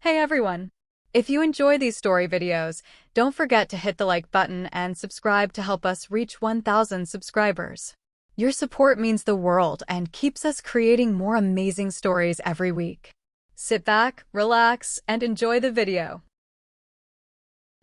Hey everyone! If you enjoy these story videos, don't forget to hit the like button and subscribe to help us reach 1,000 subscribers. Your support means the world and keeps us creating more amazing stories every week. Sit back, relax, and enjoy the video.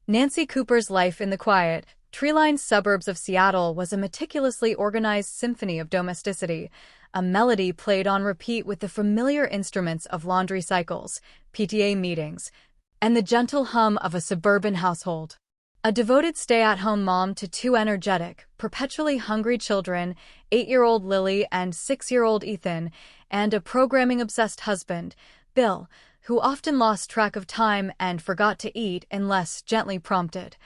Nancy Cooper's life in the quiet, tree-lined suburbs of Seattle was a meticulously organized symphony of domesticity, a melody played on repeat with the familiar instruments of laundry cycles, PTA meetings, and the gentle hum of a suburban household. A devoted stay-at-home mom to two energetic, perpetually hungry children, 8-year-old Lily and 6-year-old Ethan, and a programming-obsessed husband, Bill, who often lost track of time and forgot to eat unless gently prompted.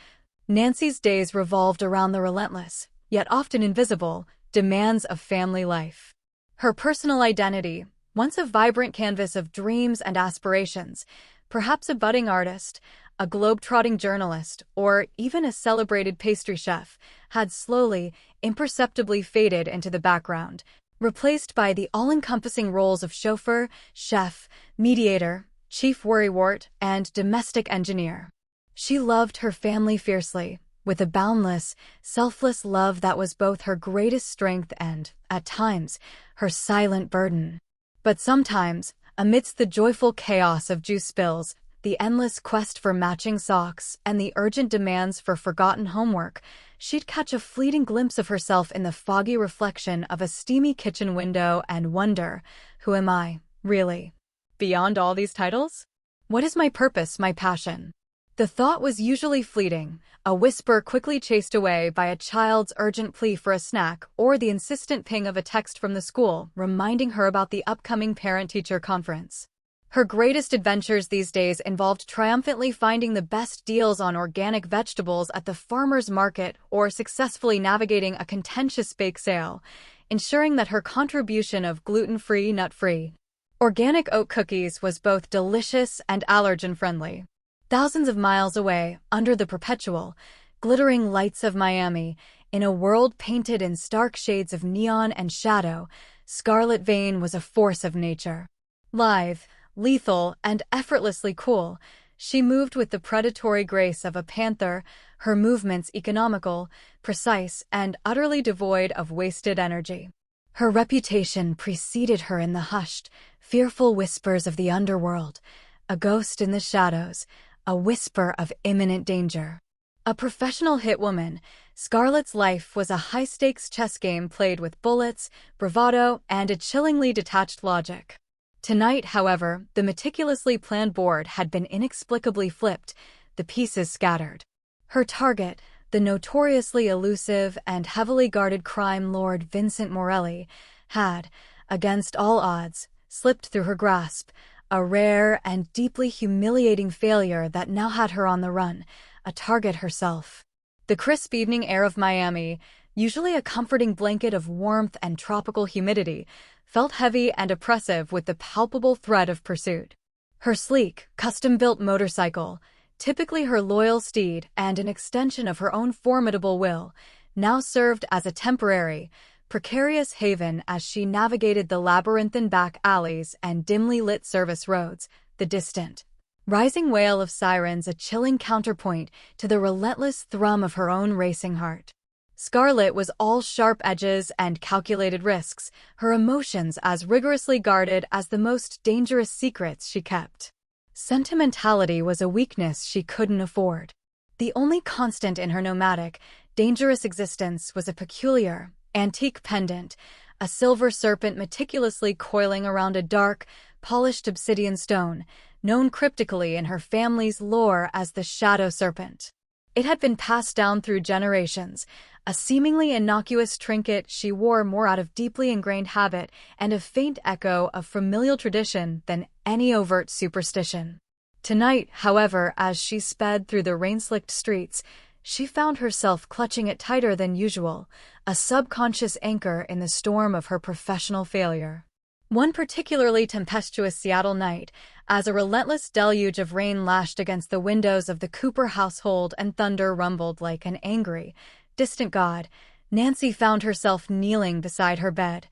Nancy's days revolved around the relentless, yet often invisible, demands of family life. Her personal identity, once a vibrant canvas of dreams and aspirations, perhaps a budding artist, a globe-trotting journalist, or even a celebrated pastry chef, had slowly, imperceptibly faded into the background, replaced by the all-encompassing roles of chauffeur, chef, mediator, chief worrywart, and domestic engineer. She loved her family fiercely, with a boundless, selfless love that was both her greatest strength and, at times, her silent burden. But sometimes, amidst the joyful chaos of juice spills, the endless quest for matching socks, and the urgent demands for forgotten homework, she'd catch a fleeting glimpse of herself in the foggy reflection of a steamy kitchen window and wonder, who am I, really? Beyond all these titles? What is my purpose, my passion? The thought was usually fleeting, a whisper quickly chased away by a child's urgent plea for a snack or the insistent ping of a text from the school reminding her about the upcoming parent-teacher conference. Her greatest adventures these days involved triumphantly finding the best deals on organic vegetables at the farmer's market or successfully navigating a contentious bake sale, ensuring that her contribution of gluten-free, nut-free, organic oat cookies was both delicious and allergen-friendly. Thousands of miles away, under the perpetual, glittering lights of Miami, in a world painted in stark shades of neon and shadow, Scarlett Vane was a force of nature. Lithe, lethal, and effortlessly cool, she moved with the predatory grace of a panther, her movements economical, precise, and utterly devoid of wasted energy. Her reputation preceded her in the hushed, fearful whispers of the underworld, a ghost in the shadows, a whisper of imminent danger. A professional hitwoman, Scarlett's life was a high-stakes chess game played with bullets, bravado, and a chillingly detached logic. Tonight, however, the meticulously planned board had been inexplicably flipped, the pieces scattered. Her target, the notoriously elusive and heavily guarded crime lord Vincent Morelli, had, against all odds, slipped through her grasp, a rare and deeply humiliating failure that now had her on the run, a target herself. The crisp evening air of Miami, usually a comforting blanket of warmth and tropical humidity, felt heavy and oppressive with the palpable threat of pursuit. Her sleek, custom-built motorcycle, typically her loyal steed and an extension of her own formidable will, now served as a temporary, precarious haven as she navigated the labyrinthine back alleys and dimly lit service roads, the distant, rising wail of sirens a chilling counterpoint to the relentless thrum of her own racing heart. Scarlett was all sharp edges and calculated risks, her emotions as rigorously guarded as the most dangerous secrets she kept. Sentimentality was a weakness she couldn't afford. The only constant in her nomadic, dangerous existence was a peculiar, antique pendant, a silver serpent meticulously coiling around a dark, polished obsidian stone, known cryptically in her family's lore as the Shadow Serpent. It had been passed down through generations, a seemingly innocuous trinket she wore more out of deeply ingrained habit and a faint echo of familial tradition than any overt superstition. Tonight, however, as she sped through the rain-slicked streets, she found herself clutching it tighter than usual, a subconscious anchor in the storm of her professional failure. One particularly tempestuous Seattle night, as a relentless deluge of rain lashed against the windows of the Cooper household and thunder rumbled like an angry, distant god, Nancy found herself kneeling beside her bed,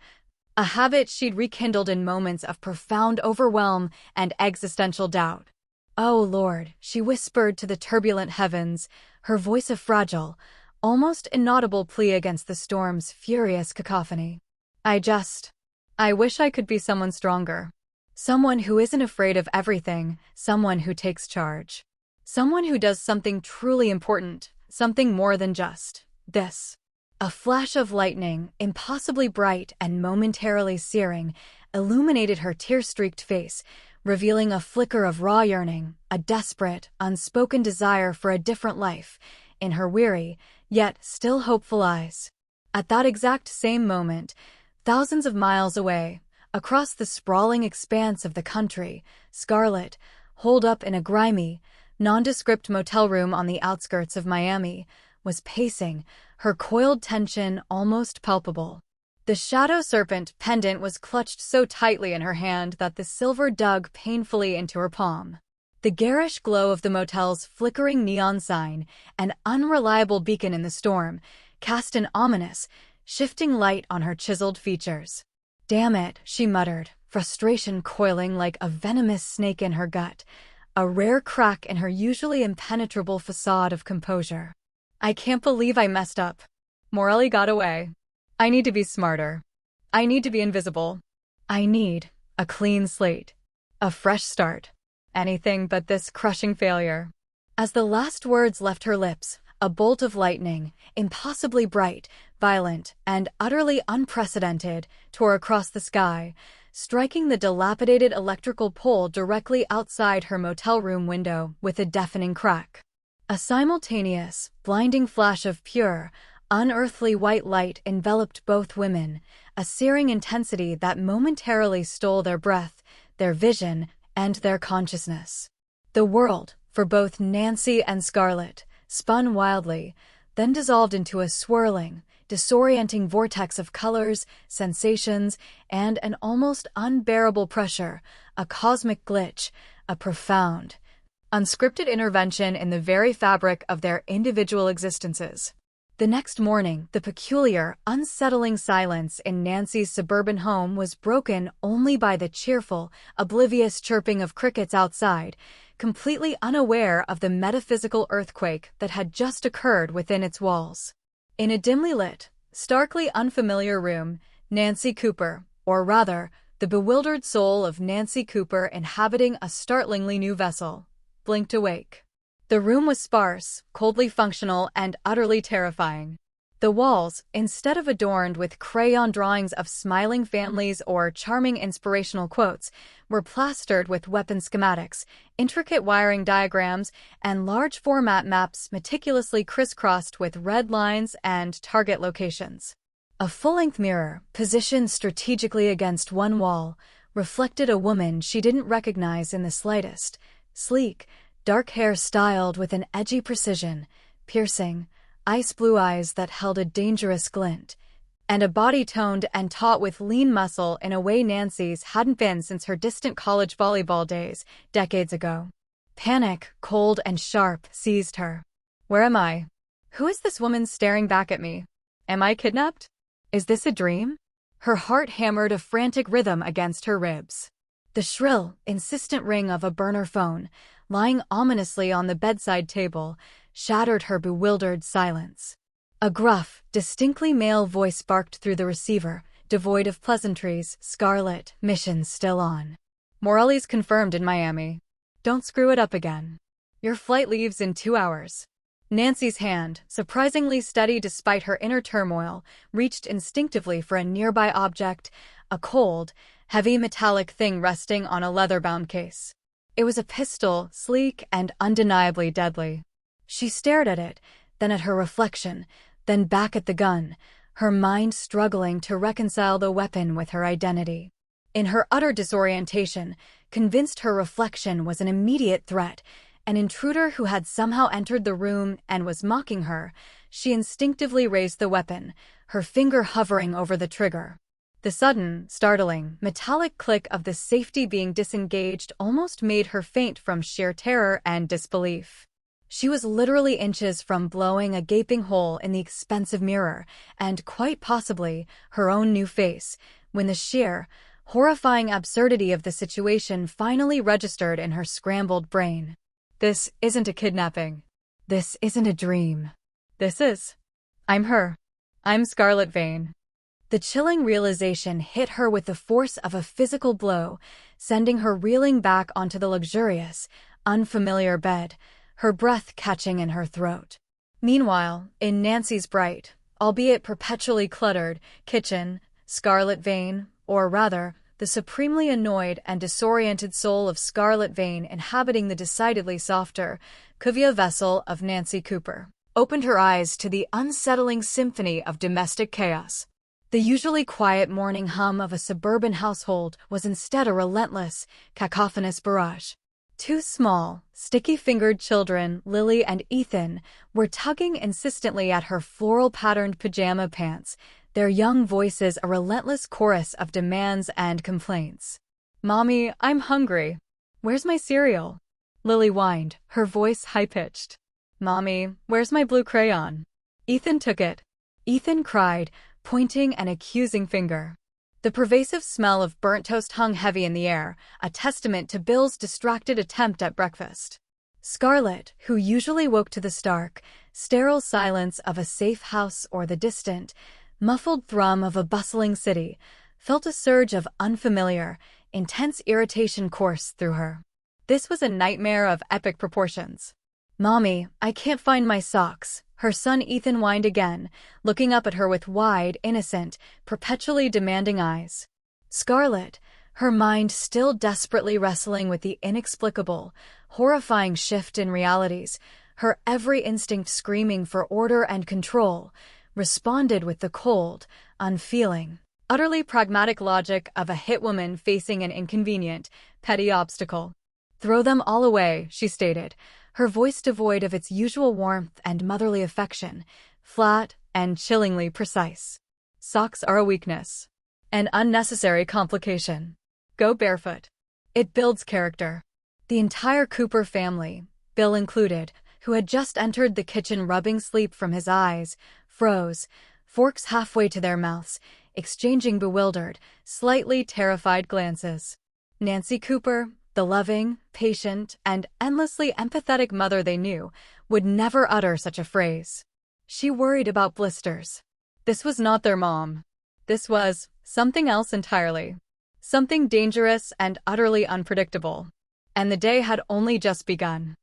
a habit she'd rekindled in moments of profound overwhelm and existential doubt. "Oh, Lord," she whispered to the turbulent heavens, her voice a fragile, almost inaudible plea against the storm's furious cacophony. I wish I could be someone stronger. Someone who isn't afraid of everything, someone who takes charge. Someone who does something truly important, something more than just this." A flash of lightning, impossibly bright and momentarily searing, illuminated her tear-streaked face, revealing a flicker of raw yearning, a desperate, unspoken desire for a different life, in her weary, yet still hopeful eyes. At that exact same moment, thousands of miles away, across the sprawling expanse of the country, Scarlett, holed up in a grimy, nondescript motel room on the outskirts of Miami, was pacing, her coiled tension almost palpable. The shadow serpent pendant was clutched so tightly in her hand that the silver dug painfully into her palm. The garish glow of the motel's flickering neon sign, an unreliable beacon in the storm, cast an ominous, shifting light on her chiseled features. "Damn it," she muttered, frustration coiling like a venomous snake in her gut, a rare crack in her usually impenetrable facade of composure. "I can't believe I messed up. Morelli got away. I need to be smarter. I need to be invisible. I need a clean slate. A fresh start. Anything but this crushing failure." As the last words left her lips, a bolt of lightning, impossibly bright, violent, and utterly unprecedented, tore across the sky, striking the dilapidated electrical pole directly outside her motel room window with a deafening crack. A simultaneous, blinding flash of pure, unearthly white light enveloped both women, a searing intensity that momentarily stole their breath, their vision, and their consciousness. The world, for both Nancy and Scarlett, spun wildly, then dissolved into a swirling, disorienting vortex of colors, sensations, and an almost unbearable pressure, a cosmic glitch, a profound, unscripted intervention in the very fabric of their individual existences. The next morning, the peculiar, unsettling silence in Nancy's suburban home was broken only by the cheerful, oblivious chirping of crickets outside, completely unaware of the metaphysical earthquake that had just occurred within its walls. In a dimly lit, starkly unfamiliar room, Nancy Cooper, or rather, the bewildered soul of Nancy Cooper inhabiting a startlingly new vessel, blinked awake. The room was sparse, coldly functional, and utterly terrifying. The walls, instead of adorned with crayon drawings of smiling families or charming inspirational quotes, were plastered with weapon schematics, intricate wiring diagrams, and large format maps meticulously crisscrossed with red lines and target locations. A full-length mirror, positioned strategically against one wall, reflected a woman she didn't recognize in the slightest, sleek, dark hair styled with an edgy precision, piercing, ice-blue eyes that held a dangerous glint, and a body toned and taut with lean muscle in a way Nancy's hadn't been since her distant college volleyball days, decades ago. Panic, cold and sharp, seized her. Where am I? Who is this woman staring back at me? Am I kidnapped? Is this a dream? Her heart hammered a frantic rhythm against her ribs. The shrill, insistent ring of a burner phone, lying ominously on the bedside table, shattered her bewildered silence. A gruff, distinctly male voice barked through the receiver, devoid of pleasantries. "Scarlett, mission's still on. Morelli's confirmed in Miami. Don't screw it up again. Your flight leaves in 2 hours." Nancy's hand, surprisingly steady despite her inner turmoil, reached instinctively for a nearby object, a cold, heavy metallic thing resting on a leather-bound case. It was a pistol, sleek and undeniably deadly. She stared at it, then at her reflection, then back at the gun, her mind struggling to reconcile the weapon with her identity. In her utter disorientation, convinced her reflection was an immediate threat, an intruder who had somehow entered the room and was mocking her, she instinctively raised the weapon, her finger hovering over the trigger. The sudden, startling, metallic click of the safety being disengaged almost made her faint from sheer terror and disbelief. She was literally inches from blowing a gaping hole in the expensive mirror, and quite possibly her own new face, when the sheer, horrifying absurdity of the situation finally registered in her scrambled brain. This isn't a kidnapping. This isn't a dream. This is. I'm her. I'm Scarlet Vane. The chilling realization hit her with the force of a physical blow, sending her reeling back onto the luxurious, unfamiliar bed, her breath catching in her throat. Meanwhile, in Nancy's bright, albeit perpetually cluttered, kitchen, Scarlet Vane, or rather, the supremely annoyed and disoriented soul of Scarlet Vane inhabiting the decidedly softer, Cuvia vessel of Nancy Cooper, opened her eyes to the unsettling symphony of domestic chaos. The usually quiet morning hum of a suburban household was instead a relentless, cacophonous barrage. Two small, sticky-fingered children, Lily and Ethan, were tugging insistently at her floral-patterned pajama pants, their young voices a relentless chorus of demands and complaints. "Mommy, I'm hungry. Where's my cereal?" Lily whined, her voice high-pitched. "Mommy, where's my blue crayon?" "Ethan took it." Ethan cried, pointing an accusing finger. The pervasive smell of burnt toast hung heavy in the air, a testament to Bill's distracted attempt at breakfast. Scarlet, who usually woke to the stark, sterile silence of a safe house or the distant, muffled thrum of a bustling city, felt a surge of unfamiliar, intense irritation course through her. This was a nightmare of epic proportions. "Mommy, I can't find my socks," her son Ethan whined again, looking up at her with wide, innocent, perpetually demanding eyes. Scarlet, her mind still desperately wrestling with the inexplicable, horrifying shift in realities, her every instinct screaming for order and control, responded with the cold, unfeeling, utterly pragmatic logic of a hitwoman facing an inconvenient, petty obstacle. "Throw them all away," she stated, her voice devoid of its usual warmth and motherly affection, flat and chillingly precise. "Socks are a weakness. An unnecessary complication. Go barefoot. It builds character." The entire Cooper family, Bill included, who had just entered the kitchen rubbing sleep from his eyes, froze, forks halfway to their mouths, exchanging bewildered, slightly terrified glances. Nancy Cooper, the loving, patient, and endlessly empathetic mother they knew, would never utter such a phrase. She worried about blisters. This was not their mom. This was something else entirely. Something dangerous and utterly unpredictable. And the day had only just begun.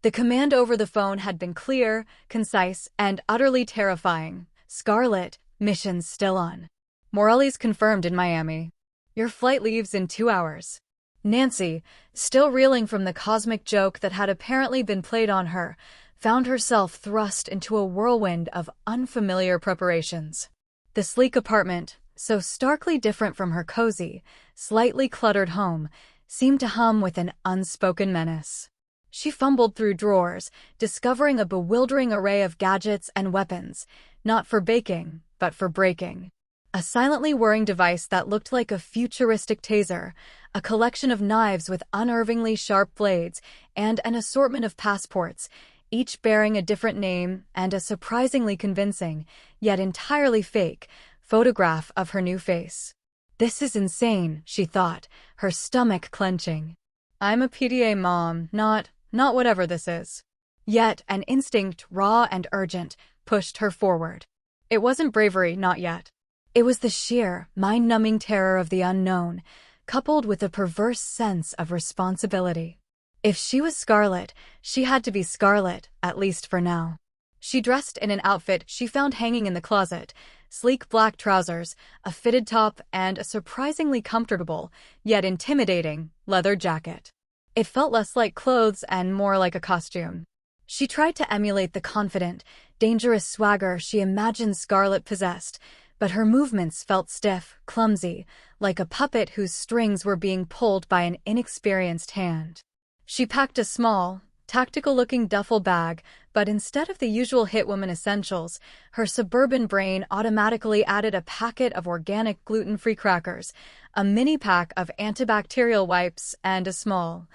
The command over the phone had been clear, concise, and utterly terrifying. "Scarlet, mission's still on. Morelli's confirmed in Miami. Your flight leaves in 2 hours." Nancy, still reeling from the cosmic joke that had apparently been played on her, found herself thrust into a whirlwind of unfamiliar preparations. The sleek apartment, so starkly different from her cozy, slightly cluttered home, seemed to hum with an unspoken menace. She fumbled through drawers, discovering a bewildering array of gadgets and weapons, not for baking, but for breaking. A silently whirring device that looked like a futuristic taser, a collection of knives with unnervingly sharp blades, and an assortment of passports, each bearing a different name and a surprisingly convincing, yet entirely fake, photograph of her new face. "This is insane," she thought, her stomach clenching. "I'm a PDA mom, not whatever this is." Yet an instinct, raw and urgent, pushed her forward. It wasn't bravery, not yet. It was the sheer, mind-numbing terror of the unknown, coupled with a perverse sense of responsibility. If she was Scarlet, she had to be Scarlet, at least for now. She dressed in an outfit she found hanging in the closet, sleek black trousers, a fitted top, and a surprisingly comfortable, yet intimidating, leather jacket. It felt less like clothes and more like a costume. She tried to emulate the confident, dangerous swagger she imagined Scarlet possessed, but her movements felt stiff, clumsy, like a puppet whose strings were being pulled by an inexperienced hand. She packed a small, tactical-looking duffel bag, but instead of the usual hitwoman essentials, her suburban brain automatically added a packet of organic gluten-free crackers, a mini-pack of antibacterial wipes, and a small,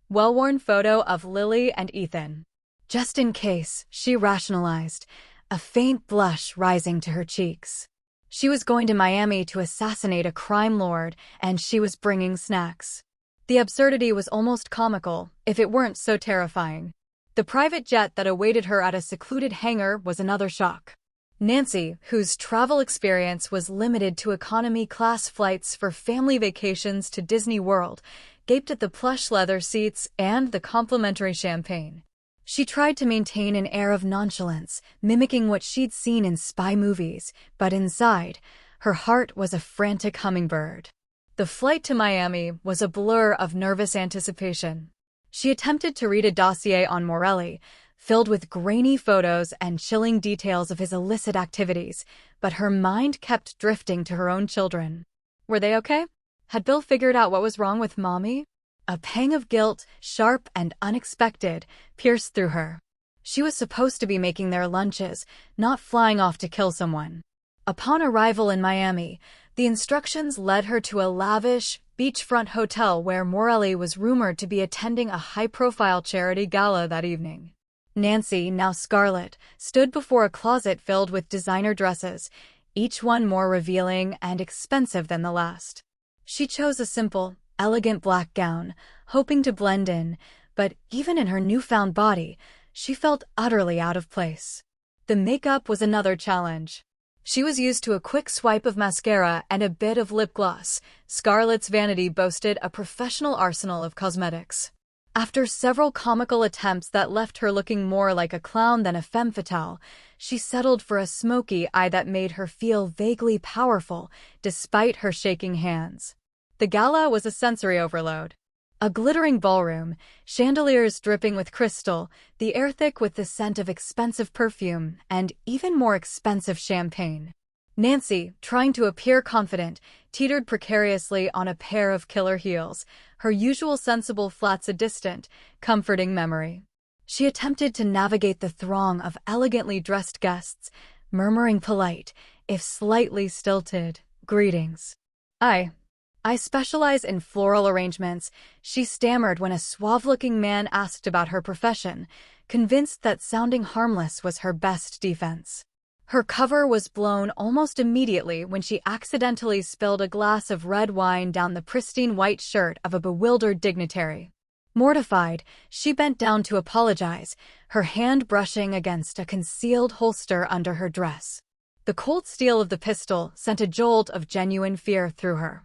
well-worn photo of Lily and Ethan. Just in case, she rationalized, a faint blush rising to her cheeks. She was going to Miami to assassinate a crime lord, and she was bringing snacks. The absurdity was almost comical, if it weren't so terrifying. The private jet that awaited her at a secluded hangar was another shock. Nancy, whose travel experience was limited to economy-class flights for family vacations to Disney World, gaped at the plush leather seats and the complimentary champagne. She tried to maintain an air of nonchalance, mimicking what she'd seen in spy movies, but inside, her heart was a frantic hummingbird. The flight to Miami was a blur of nervous anticipation. She attempted to read a dossier on Morelli, filled with grainy photos and chilling details of his illicit activities, but her mind kept drifting to her own children. Were they okay? Had Bill figured out what was wrong with Mommy? A pang of guilt, sharp and unexpected, pierced through her. She was supposed to be making their lunches, not flying off to kill someone. Upon arrival in Miami, the instructions led her to a lavish, beachfront hotel where Morelli was rumored to be attending a high-profile charity gala that evening. Nancy, now scarlet, stood before a closet filled with designer dresses, each one more revealing and expensive than the last. She chose a simple, elegant black gown, hoping to blend in, but even in her newfound body, she felt utterly out of place. The makeup was another challenge. She was used to a quick swipe of mascara and a bit of lip gloss. Scarlett's vanity boasted a professional arsenal of cosmetics. After several comical attempts that left her looking more like a clown than a femme fatale, she settled for a smoky eye that made her feel vaguely powerful, despite her shaking hands. The gala was a sensory overload. A glittering ballroom, chandeliers dripping with crystal, the air thick with the scent of expensive perfume, and even more expensive champagne. Nancy, trying to appear confident, teetered precariously on a pair of killer heels, her usual sensible flats a distant, comforting memory. She attempted to navigate the throng of elegantly dressed guests, murmuring polite, if slightly stilted, greetings. I specialize in floral arrangements, she stammered when a suave-looking man asked about her profession, convinced that sounding harmless was her best defense. Her cover was blown almost immediately when she accidentally spilled a glass of red wine down the pristine white shirt of a bewildered dignitary. Mortified, she bent down to apologize, her hand brushing against a concealed holster under her dress. The cold steel of the pistol sent a jolt of genuine fear through her.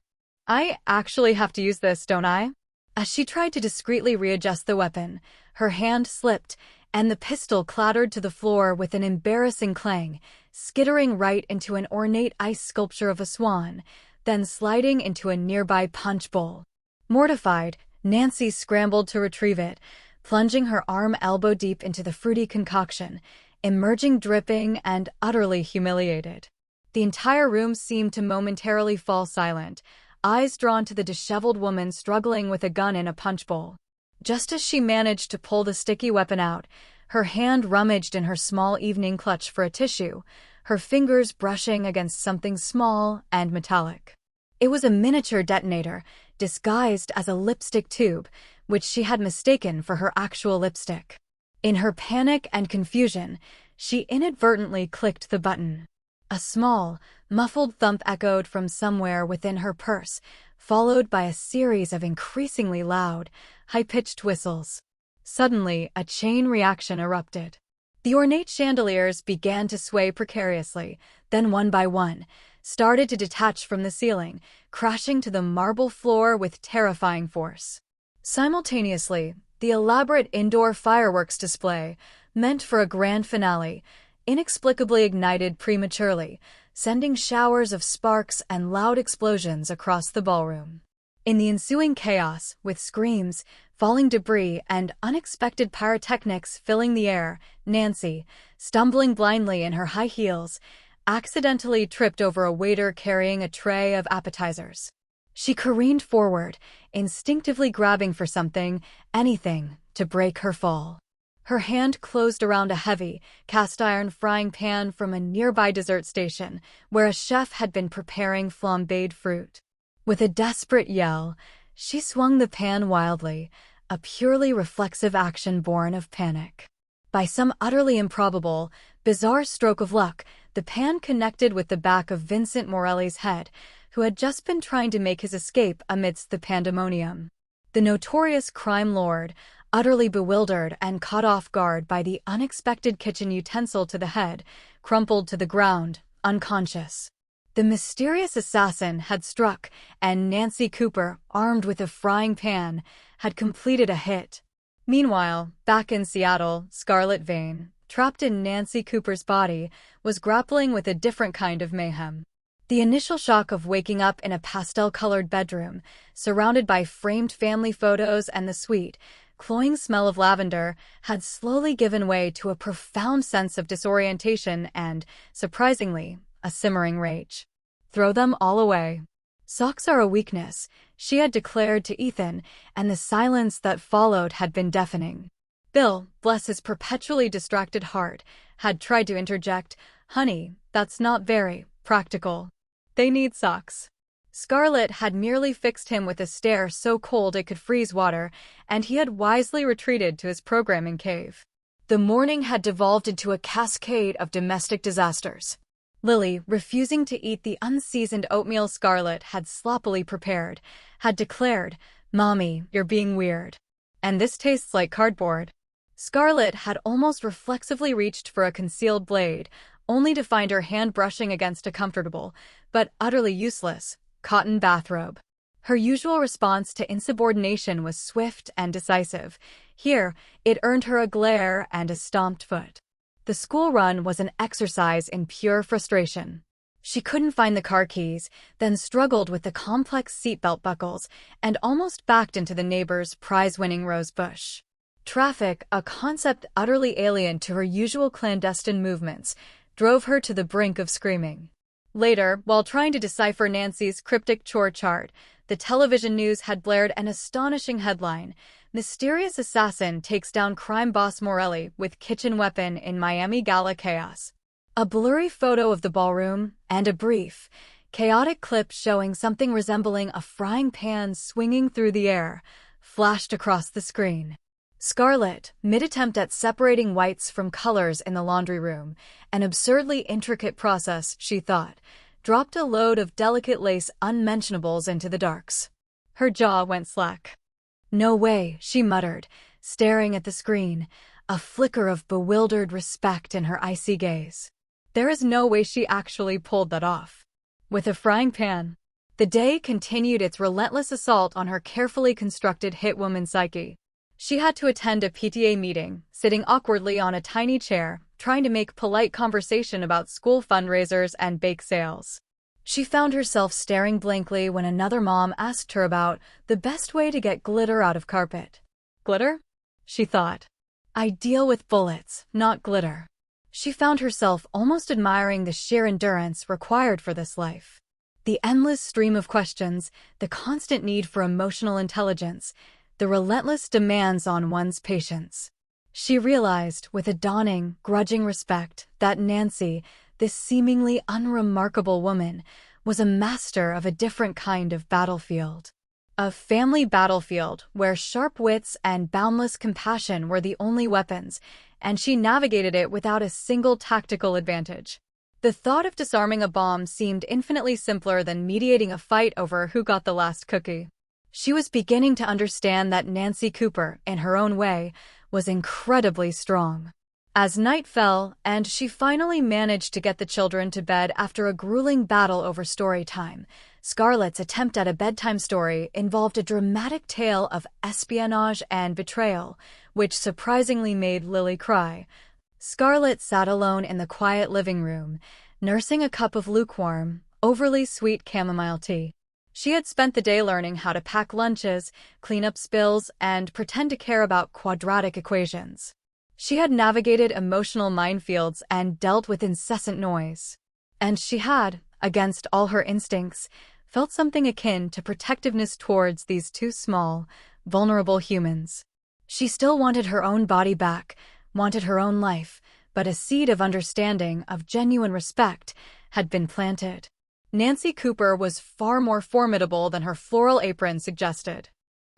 I actually have to use this, don't I? As she tried to discreetly readjust the weapon, her hand slipped, and the pistol clattered to the floor with an embarrassing clang, skittering right into an ornate ice sculpture of a swan, then sliding into a nearby punch bowl. Mortified, Nancy scrambled to retrieve it, plunging her arm elbow-deep into the fruity concoction, emerging dripping and utterly humiliated. The entire room seemed to momentarily fall silent, eyes drawn to the disheveled woman struggling with a gun in a punch bowl. Just as she managed to pull the sticky weapon out, her hand rummaged in her small evening clutch for a tissue, her fingers brushing against something small and metallic. It was a miniature detonator, disguised as a lipstick tube, which she had mistaken for her actual lipstick. In her panic and confusion, she inadvertently clicked the button. A small, muffled thump echoed from somewhere within her purse, followed by a series of increasingly loud, high-pitched whistles. Suddenly, a chain reaction erupted. The ornate chandeliers began to sway precariously, then one by one, started to detach from the ceiling, crashing to the marble floor with terrifying force. Simultaneously, the elaborate indoor fireworks display, meant for a grand finale, inexplicably ignited prematurely, sending showers of sparks and loud explosions across the ballroom. In the ensuing chaos, with screams, falling debris, and unexpected pyrotechnics filling the air, Nancy, stumbling blindly in her high heels, accidentally tripped over a waiter carrying a tray of appetizers. She careened forward, instinctively grabbing for something, anything, to break her fall. Her hand closed around a heavy, cast-iron frying pan from a nearby dessert station, where a chef had been preparing flambéed fruit. With a desperate yell, she swung the pan wildly, a purely reflexive action born of panic. By some utterly improbable, bizarre stroke of luck, the pan connected with the back of Vincent Morelli's head, who had just been trying to make his escape amidst the pandemonium. The notorious crime lord, utterly bewildered and caught off guard by the unexpected kitchen utensil to the head, crumpled to the ground, unconscious. The mysterious assassin had struck, and Nancy Cooper, armed with a frying pan, had completed a hit. Meanwhile, back in Seattle, Scarlett Vane, trapped in Nancy Cooper's body, was grappling with a different kind of mayhem. The initial shock of waking up in a pastel-colored bedroom, surrounded by framed family photos and the sweet, cloying smell of lavender, had slowly given way to a profound sense of disorientation and, surprisingly, a simmering rage. Throw them all away. Socks are a weakness, she had declared to Ethan, and the silence that followed had been deafening. Bill, bless his perpetually distracted heart, had tried to interject, "Honey, that's not very practical. They need socks." Scarlett had merely fixed him with a stare so cold it could freeze water, and he had wisely retreated to his programming cave. The morning had devolved into a cascade of domestic disasters. Lily, refusing to eat the unseasoned oatmeal Scarlett had sloppily prepared, had declared, "Mommy, you're being weird. And this tastes like cardboard." Scarlett had almost reflexively reached for a concealed blade, only to find her hand brushing against a comfortable, but utterly useless, cotton bathrobe. Her usual response to insubordination was swift and decisive. Here, it earned her a glare and a stomped foot. The school run was an exercise in pure frustration. She couldn't find the car keys, then struggled with the complex seatbelt buckles, and almost backed into the neighbor's prize-winning rose bush. Traffic, a concept utterly alien to her usual clandestine movements, drove her to the brink of screaming. Later, while trying to decipher Nancy's cryptic chore chart, the television news had blared an astonishing headline: "Mysterious assassin takes down crime boss Morelli with kitchen weapon in Miami Gala chaos." A blurry photo of the ballroom, and a brief, chaotic clip showing something resembling a frying pan swinging through the air, flashed across the screen. Scarlett, mid-attempt at separating whites from colors in the laundry room, an absurdly intricate process, she thought, dropped a load of delicate lace unmentionables into the darks. Her jaw went slack. "No way," she muttered, staring at the screen, a flicker of bewildered respect in her icy gaze. There is no way she actually pulled that off. With a frying pan. The day continued its relentless assault on her carefully constructed hit woman psyche. She had to attend a PTA meeting, sitting awkwardly on a tiny chair, trying to make polite conversation about school fundraisers and bake sales. She found herself staring blankly when another mom asked her about the best way to get glitter out of carpet. Glitter? She thought. I deal with bullets, not glitter. She found herself almost admiring the sheer endurance required for this life. The endless stream of questions, the constant need for emotional intelligence, the relentless demands on one's patience. She realized, with a dawning, grudging respect, that Nancy, this seemingly unremarkable woman, was a master of a different kind of battlefield. A family battlefield where sharp wits and boundless compassion were the only weapons, and she navigated it without a single tactical advantage. The thought of disarming a bomb seemed infinitely simpler than mediating a fight over who got the last cookie. She was beginning to understand that Nancy Cooper, in her own way, was incredibly strong. As night fell, and she finally managed to get the children to bed after a grueling battle over story time, Scarlett's attempt at a bedtime story involved a dramatic tale of espionage and betrayal, which surprisingly made Lily cry. Scarlett sat alone in the quiet living room, nursing a cup of lukewarm, overly sweet chamomile tea. She had spent the day learning how to pack lunches, clean up spills, and pretend to care about quadratic equations. She had navigated emotional minefields and dealt with incessant noise. And she had, against all her instincts, felt something akin to protectiveness towards these two small, vulnerable humans. She still wanted her own body back, wanted her own life, but a seed of understanding, of genuine respect, had been planted. Nancy Cooper was far more formidable than her floral apron suggested.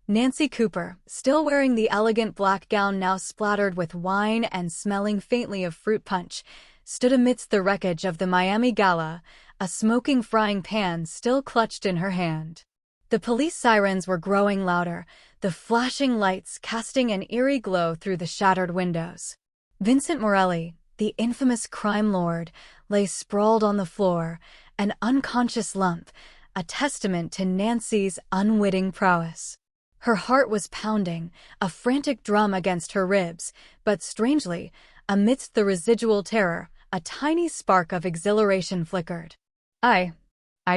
Nancy Cooper, still wearing the elegant black gown now splattered with wine and smelling faintly of fruit punch, stood amidst the wreckage of the Miami Gala, a smoking frying pan still clutched in her hand. The police sirens were growing louder, the flashing lights casting an eerie glow through the shattered windows. Vincent Morelli, the infamous crime lord, lay sprawled on the floor, an unconscious lump, a testament to Nancy's unwitting prowess. Her heart was pounding, a frantic drum against her ribs, but strangely, amidst the residual terror, a tiny spark of exhilaration flickered. I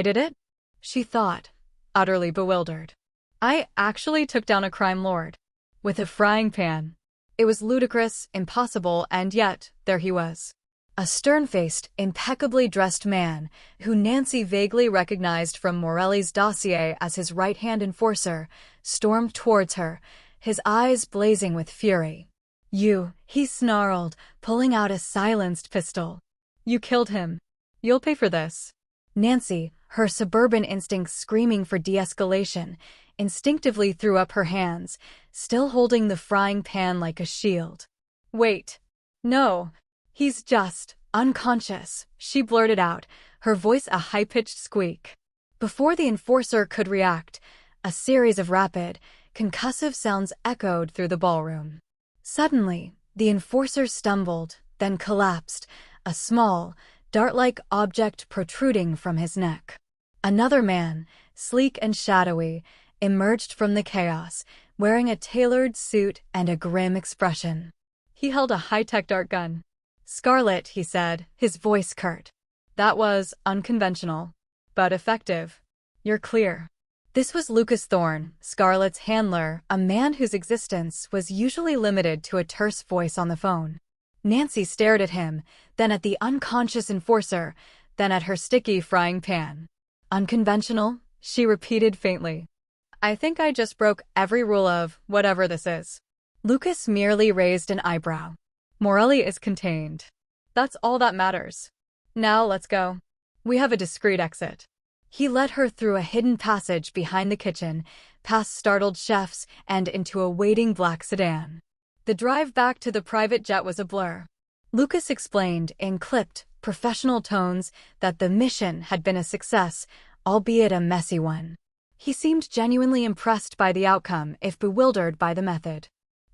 did it? She thought, utterly bewildered. I actually took down a crime lord. With a frying pan. It was ludicrous, impossible, and yet, there he was. A stern-faced, impeccably dressed man, who Nancy vaguely recognized from Morelli's dossier as his right-hand enforcer, stormed towards her, his eyes blazing with fury. "You," he snarled, pulling out a silenced pistol. "You killed him. You'll pay for this." Nancy, her suburban instincts screaming for de-escalation, instinctively threw up her hands, still holding the frying pan like a shield. "Wait. No. He's just unconscious," she blurted out, her voice a high-pitched squeak. Before the enforcer could react, a series of rapid, concussive sounds echoed through the ballroom. Suddenly, the enforcer stumbled, then collapsed, a small, dart-like object protruding from his neck. Another man, sleek and shadowy, emerged from the chaos, wearing a tailored suit and a grim expression. He held a high-tech dart gun. "Scarlett," he said, his voice curt. "That was unconventional, but effective. You're clear." This was Lucas Thorne, Scarlett's handler, a man whose existence was usually limited to a terse voice on the phone. Nancy stared at him, then at the unconscious enforcer, then at her sticky frying pan. "Unconventional?" she repeated faintly. "I think I just broke every rule of whatever this is." Lucas merely raised an eyebrow. "Morelli is contained. That's all that matters. Now let's go. We have a discreet exit." He led her through a hidden passage behind the kitchen, past startled chefs, and into a waiting black sedan. The drive back to the private jet was a blur. Lucas explained, in clipped, professional tones, that the mission had been a success, albeit a messy one. He seemed genuinely impressed by the outcome, if bewildered by the method.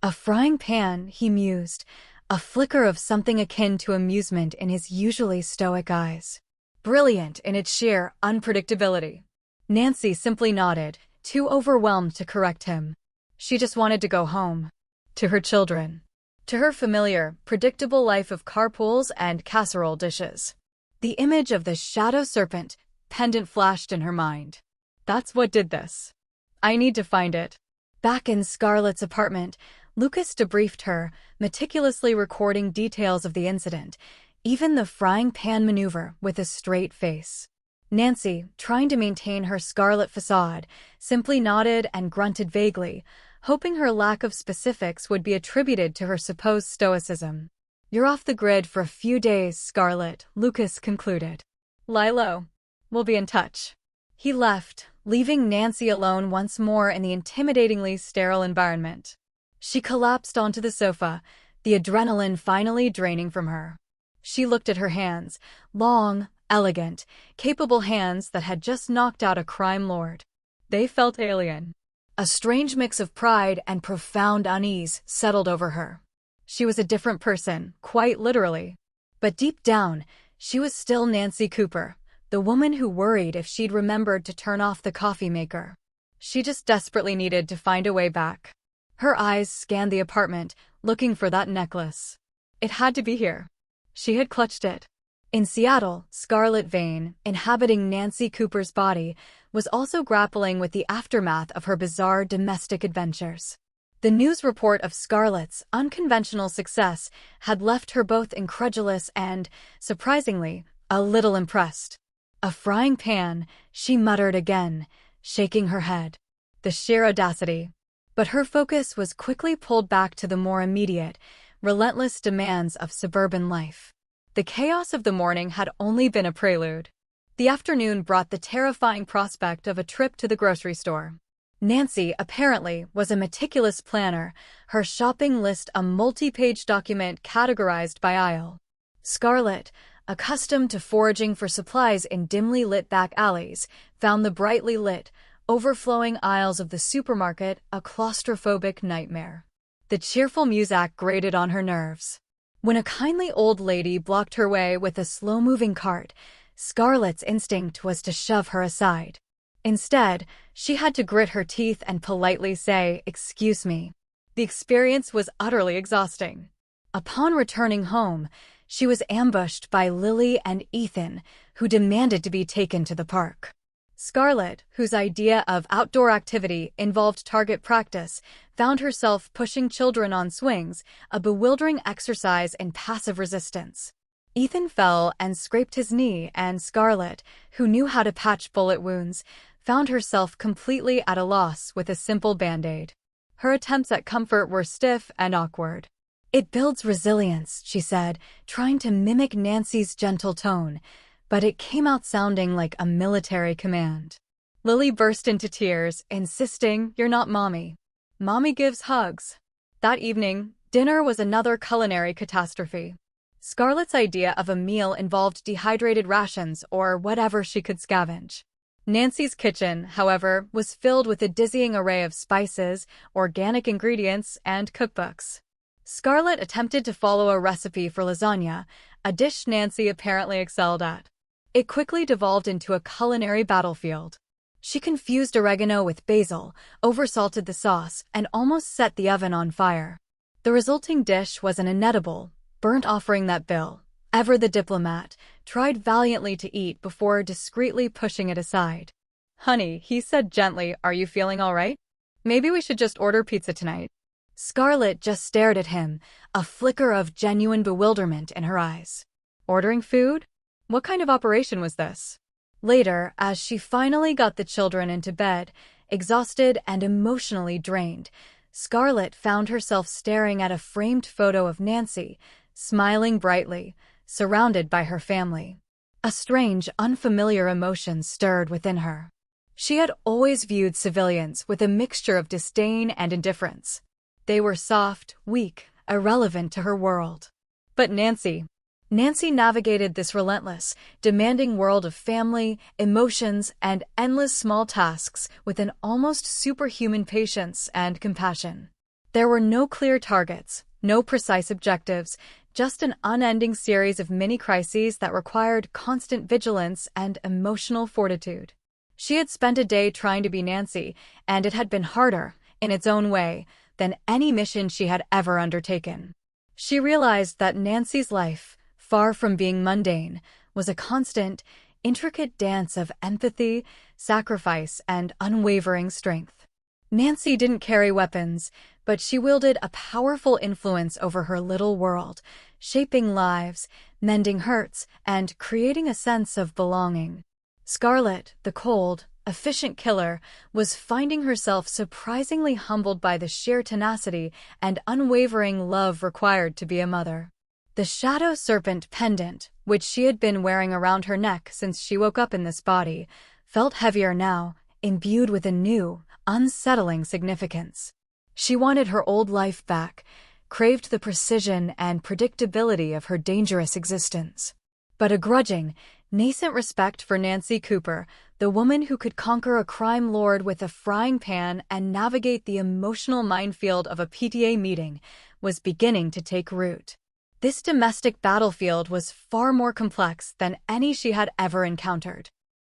A frying pan, he mused, a flicker of something akin to amusement in his usually stoic eyes. Brilliant in its sheer unpredictability. Nancy simply nodded, too overwhelmed to correct him. She just wanted to go home. To her children. To her familiar, predictable life of carpools and casserole dishes. The image of the shadow serpent pendant flashed in her mind. "That's what did this. I need to find it." Back in Scarlett's apartment, Lucas debriefed her, meticulously recording details of the incident, even the frying pan maneuver, with a straight face. Nancy, trying to maintain her Scarlett facade, simply nodded and grunted vaguely, hoping her lack of specifics would be attributed to her supposed stoicism. "You're off the grid for a few days, Scarlett," Lucas concluded. "Lie low. We'll be in touch." He left, leaving Nancy alone once more in the intimidatingly sterile environment. She collapsed onto the sofa, the adrenaline finally draining from her. She looked at her hands, long, elegant, capable hands that had just knocked out a crime lord. They felt alien. A strange mix of pride and profound unease settled over her. She was a different person, quite literally. But deep down, she was still Nancy Cooper, the woman who worried if she'd remembered to turn off the coffee maker. She just desperately needed to find a way back. Her eyes scanned the apartment, looking for that necklace. It had to be here. She had clutched it. In Seattle, Scarlett Vane, inhabiting Nancy Cooper's body, was also grappling with the aftermath of her bizarre domestic adventures. The news report of Scarlett's unconventional success had left her both incredulous and, surprisingly, a little impressed. "A frying pan," she muttered again, shaking her head. The sheer audacity. But her focus was quickly pulled back to the more immediate, relentless demands of suburban life. The chaos of the morning had only been a prelude. The afternoon brought the terrifying prospect of a trip to the grocery store. Nancy, apparently, was a meticulous planner, her shopping list a multi-page document categorized by aisle. Scarlett, accustomed to foraging for supplies in dimly lit back alleys, found the brightly lit, overflowing aisles of the supermarket a claustrophobic nightmare. The cheerful music grated on her nerves. When a kindly old lady blocked her way with a slow-moving cart, Scarlett's instinct was to shove her aside. Instead, she had to grit her teeth and politely say, "Excuse me." The experience was utterly exhausting. Upon returning home, she was ambushed by Lily and Ethan, who demanded to be taken to the park. Scarlett, whose idea of outdoor activity involved target practice, found herself pushing children on swings, a bewildering exercise in passive resistance. Ethan fell and scraped his knee, and Scarlett, who knew how to patch bullet wounds, found herself completely at a loss with a simple band-aid. Her attempts at comfort were stiff and awkward. "It builds resilience," she said, trying to mimic Nancy's gentle tone, but it came out sounding like a military command. Lily burst into tears, insisting, "You're not Mommy. Mommy gives hugs." That evening, dinner was another culinary catastrophe. Scarlett's idea of a meal involved dehydrated rations or whatever she could scavenge. Nancy's kitchen, however, was filled with a dizzying array of spices, organic ingredients, and cookbooks. Scarlett attempted to follow a recipe for lasagna, a dish Nancy apparently excelled at. It quickly devolved into a culinary battlefield. She confused oregano with basil, oversalted the sauce, and almost set the oven on fire. The resulting dish was an inedible, burnt offering that Bill, ever the diplomat, tried valiantly to eat before discreetly pushing it aside. "Honey," he said gently, "are you feeling all right? Maybe we should just order pizza tonight." Scarlett just stared at him, a flicker of genuine bewilderment in her eyes. Ordering food? What kind of operation was this? Later, as she finally got the children into bed, exhausted and emotionally drained, Scarlett found herself staring at a framed photo of Nancy, smiling brightly, surrounded by her family. A strange, unfamiliar emotion stirred within her. She had always viewed civilians with a mixture of disdain and indifference. They were soft, weak, irrelevant to her world. But Nancy navigated this relentless, demanding world of family, emotions, and endless small tasks with an almost superhuman patience and compassion. There were no clear targets, no precise objectives, just an unending series of mini-crises that required constant vigilance and emotional fortitude. She had spent a day trying to be Nancy, and it had been harder, in its own way, than any mission she had ever undertaken. She realized that Nancy's life, far from being mundane, was a constant, intricate dance of empathy, sacrifice, and unwavering strength. Nancy didn't carry weapons, but she wielded a powerful influence over her little world, shaping lives, mending hurts, and creating a sense of belonging. Scarlett, the cold, efficient killer, was finding herself surprisingly humbled by the sheer tenacity and unwavering love required to be a mother. The shadow serpent pendant, which she had been wearing around her neck since she woke up in this body, felt heavier now, imbued with a new, unsettling significance. She wanted her old life back, craved the precision and predictability of her dangerous existence. But a grudging, nascent respect for Nancy Cooper, the woman who could conquer a crime lord with a frying pan and navigate the emotional minefield of a PTA meeting, was beginning to take root. This domestic battlefield was far more complex than any she had ever encountered.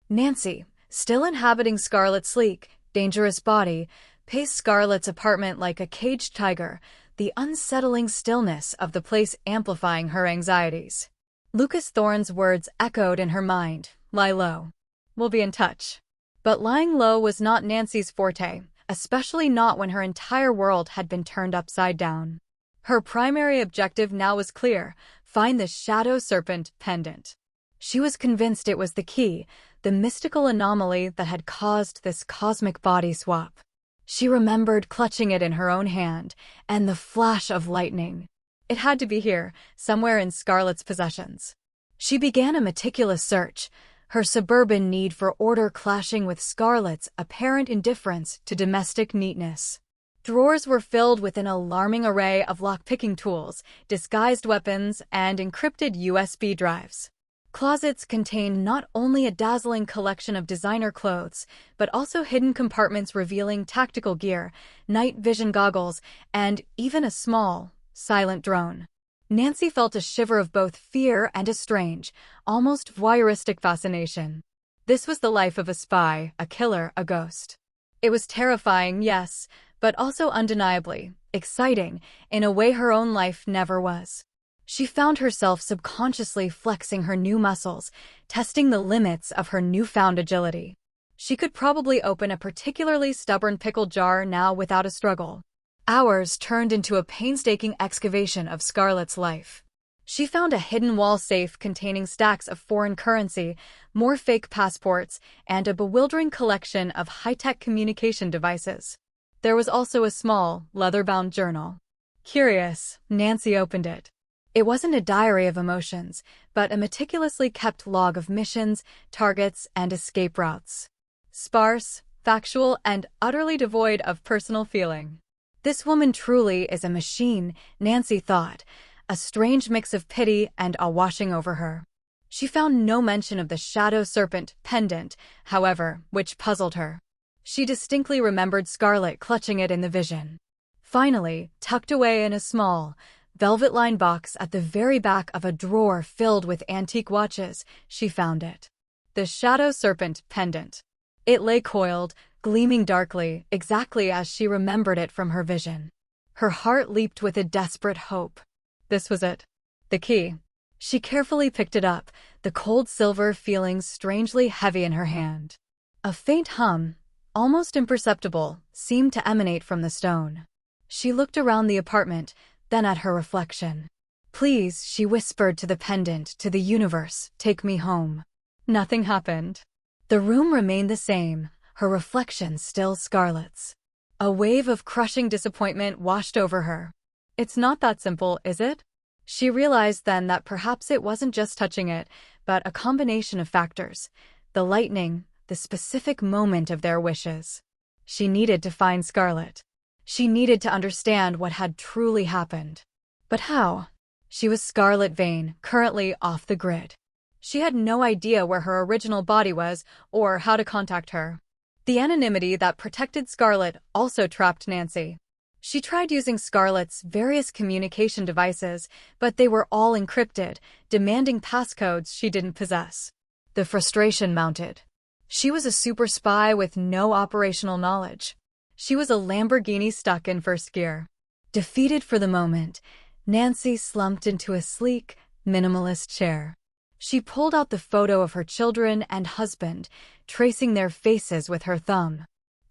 Nancy, still inhabiting Scarlett's sleek, dangerous body, paced Scarlett's apartment like a caged tiger, the unsettling stillness of the place amplifying her anxieties. Lucas Thorne's words echoed in her mind, "Lie low. We'll be in touch." But lying low was not Nancy's forte, especially not when her entire world had been turned upside down. Her primary objective now was clear: find the shadow serpent pendant. She was convinced it was the key, the mystical anomaly that had caused this cosmic body swap. She remembered clutching it in her own hand, and the flash of lightning. It had to be here, somewhere in Scarlett's possessions. She began a meticulous search, her suburban need for order clashing with Scarlett's apparent indifference to domestic neatness. Drawers were filled with an alarming array of lock-picking tools, disguised weapons, and encrypted USB drives. Closets contained not only a dazzling collection of designer clothes, but also hidden compartments revealing tactical gear, night vision goggles, and even a small, silent drone. Nancy felt a shiver of both fear and a strange, almost voyeuristic fascination. This was the life of a spy, a killer, a ghost. It was terrifying, yes, but also undeniably exciting in a way her own life never was. She found herself subconsciously flexing her new muscles, testing the limits of her newfound agility. She could probably open a particularly stubborn pickle jar now without a struggle. Hours turned into a painstaking excavation of Scarlett's life. She found a hidden wall safe containing stacks of foreign currency, more fake passports, and a bewildering collection of high-tech communication devices. There was also a small, leather-bound journal. Curious, Nancy opened it. It wasn't a diary of emotions, but a meticulously kept log of missions, targets, and escape routes. Sparse, factual, and utterly devoid of personal feeling. This woman truly is a machine, Nancy thought, a strange mix of pity and awe washing over her. She found no mention of the shadow serpent pendant, however, which puzzled her. She distinctly remembered Scarlett clutching it in the vision. Finally, tucked away in a small, velvet-lined box at the very back of a drawer filled with antique watches, she found it. The shadow serpent pendant. It lay coiled, gleaming darkly, exactly as she remembered it from her vision. Her heart leaped with a desperate hope. This was it. The key. She carefully picked it up, the cold silver feeling strangely heavy in her hand. A faint hum, almost imperceptible, seemed to emanate from the stone. She looked around the apartment, then at her reflection. "Please," she whispered to the pendant, "to the universe, take me home." Nothing happened. The room remained the same, her reflection still Scarlett's. A wave of crushing disappointment washed over her. It's not that simple, is it? She realized then that perhaps it wasn't just touching it, but a combination of factors. The lightning, the specific moment of their wishes. She needed to find Scarlett. She needed to understand what had truly happened. But how? She was Scarlett Vane, currently off the grid. She had no idea where her original body was or how to contact her. The anonymity that protected Scarlett also trapped Nancy. She tried using Scarlett's various communication devices, but they were all encrypted, demanding passcodes she didn't possess. The frustration mounted. She was a super spy with no operational knowledge. She was a Lamborghini stuck in first gear. Defeated for the moment, Nancy slumped into a sleek, minimalist chair. She pulled out the photo of her children and husband, tracing their faces with her thumb.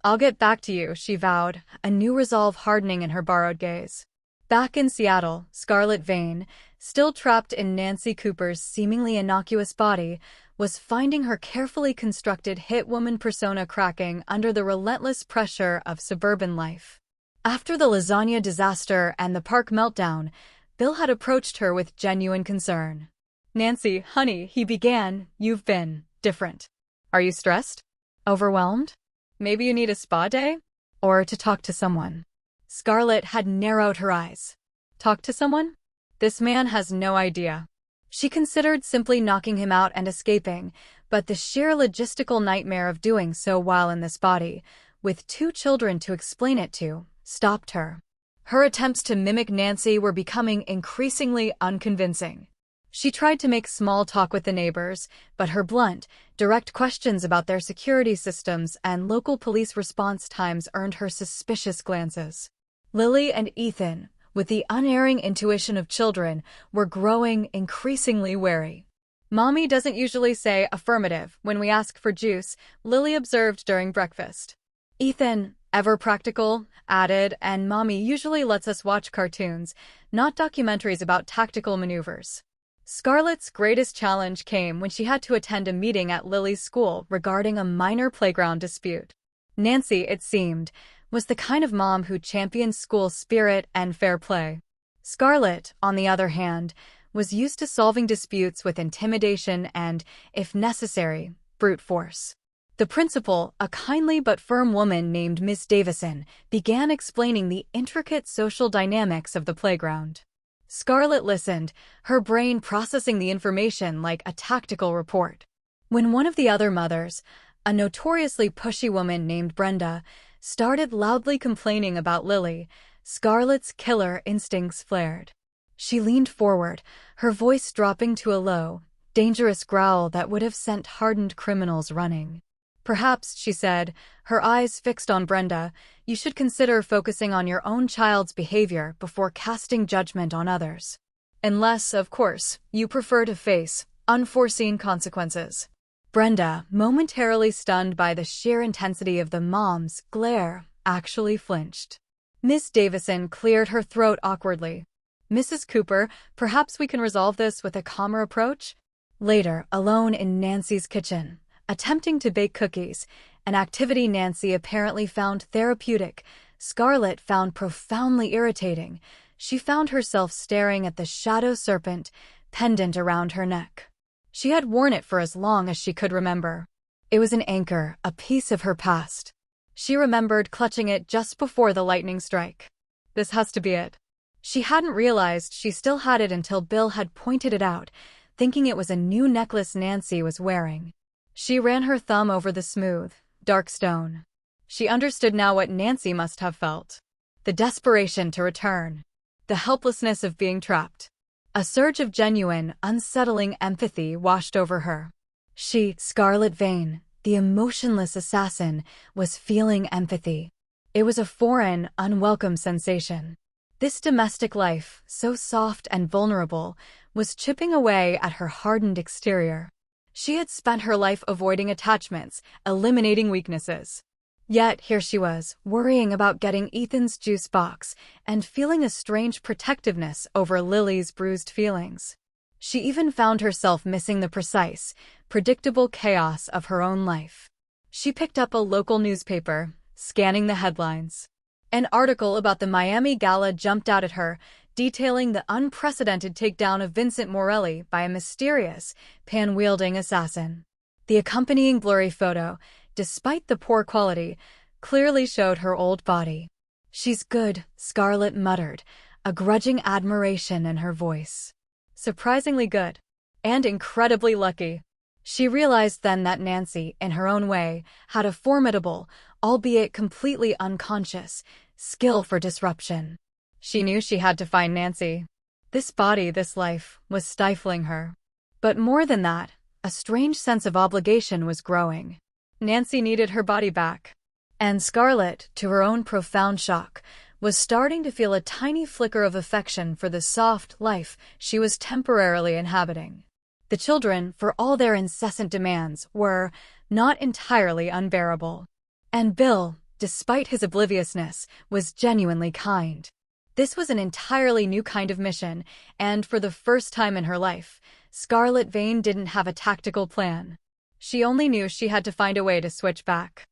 "I'll get back to you," she vowed, a new resolve hardening in her borrowed gaze. Back in Seattle, Scarlett Vane, still trapped in Nancy Cooper's seemingly innocuous body, was finding her carefully constructed hit woman persona cracking under the relentless pressure of suburban life. After the lasagna disaster and the park meltdown, Bill had approached her with genuine concern. "Nancy, honey," he began, "you've been different. Are you stressed? Overwhelmed? Maybe you need a spa day? Or to talk to someone?" Scarlett had narrowed her eyes. Talk to someone? This man has no idea. She considered simply knocking him out and escaping, but the sheer logistical nightmare of doing so while in this body, with 2 children to explain it to, stopped her. Her attempts to mimic Nancy were becoming increasingly unconvincing. She tried to make small talk with the neighbors, but her blunt, direct questions about their security systems and local police response times earned her suspicious glances. Lily and Ethan, with the unerring intuition of children, were growing increasingly wary. "Mommy doesn't usually say affirmative when we ask for juice," Lily observed during breakfast. Ethan, ever practical, added, "and Mommy usually lets us watch cartoons, not documentaries about tactical maneuvers." Scarlett's greatest challenge came when she had to attend a meeting at Lily's school regarding a minor playground dispute. Nancy, it seemed, was the kind of mom who championed school spirit and fair play. Scarlett, on the other hand, was used to solving disputes with intimidation and, if necessary, brute force. The principal, a kindly but firm woman named Miss Davison, began explaining the intricate social dynamics of the playground. Scarlett listened, her brain processing the information like a tactical report. When one of the other mothers, a notoriously pushy woman named Brenda, started loudly complaining about Lily, Scarlett's killer instincts flared. She leaned forward, her voice dropping to a low, dangerous growl that would have sent hardened criminals running. "Perhaps," she said, her eyes fixed on Brenda, "you should consider focusing on your own child's behavior before casting judgment on others. Unless, of course, you prefer to face unforeseen consequences." Brenda, momentarily stunned by the sheer intensity of the mom's glare, actually flinched. Miss Davison cleared her throat awkwardly. "Mrs. Cooper, perhaps we can resolve this with a calmer approach?" Later, alone in Nancy's kitchen, attempting to bake cookies, an activity Nancy apparently found therapeutic, Scarlett found profoundly irritating. She found herself staring at the shadow serpent pendant around her neck. She had worn it for as long as she could remember. It was an anchor, a piece of her past. She remembered clutching it just before the lightning strike. This has to be it. She hadn't realized she still had it until Bill had pointed it out, thinking it was a new necklace Nancy was wearing. She ran her thumb over the smooth, dark stone. She understood now what Nancy must have felt. The desperation to return. The helplessness of being trapped. A surge of genuine, unsettling empathy washed over her. She, Scarlett Vane, the emotionless assassin, was feeling empathy. It was a foreign, unwelcome sensation. This domestic life, so soft and vulnerable, was chipping away at her hardened exterior. She had spent her life avoiding attachments, eliminating weaknesses. Yet here she was, worrying about getting Ethan's juice box and feeling a strange protectiveness over Lily's bruised feelings. She even found herself missing the precise, predictable chaos of her own life. She picked up a local newspaper, scanning the headlines. An article about the Miami Gala jumped out at her, detailing the unprecedented takedown of Vincent Morelli by a mysterious, pan-wielding assassin. The accompanying blurry photo, despite the poor quality, clearly showed her old body. "She's good," Scarlett muttered, a grudging admiration in her voice. Surprisingly good. And incredibly lucky. She realized then that Nancy, in her own way, had a formidable, albeit completely unconscious, skill for disruption. She knew she had to find Nancy. This body, this life, was stifling her. But more than that, a strange sense of obligation was growing. Nancy needed her body back. And Scarlett, to her own profound shock, was starting to feel a tiny flicker of affection for the soft life she was temporarily inhabiting. The children, for all their incessant demands, were not entirely unbearable. And Bill, despite his obliviousness, was genuinely kind. This was an entirely new kind of mission, and for the first time in her life, Scarlett Vane didn't have a tactical plan. She only knew she had to find a way to switch back.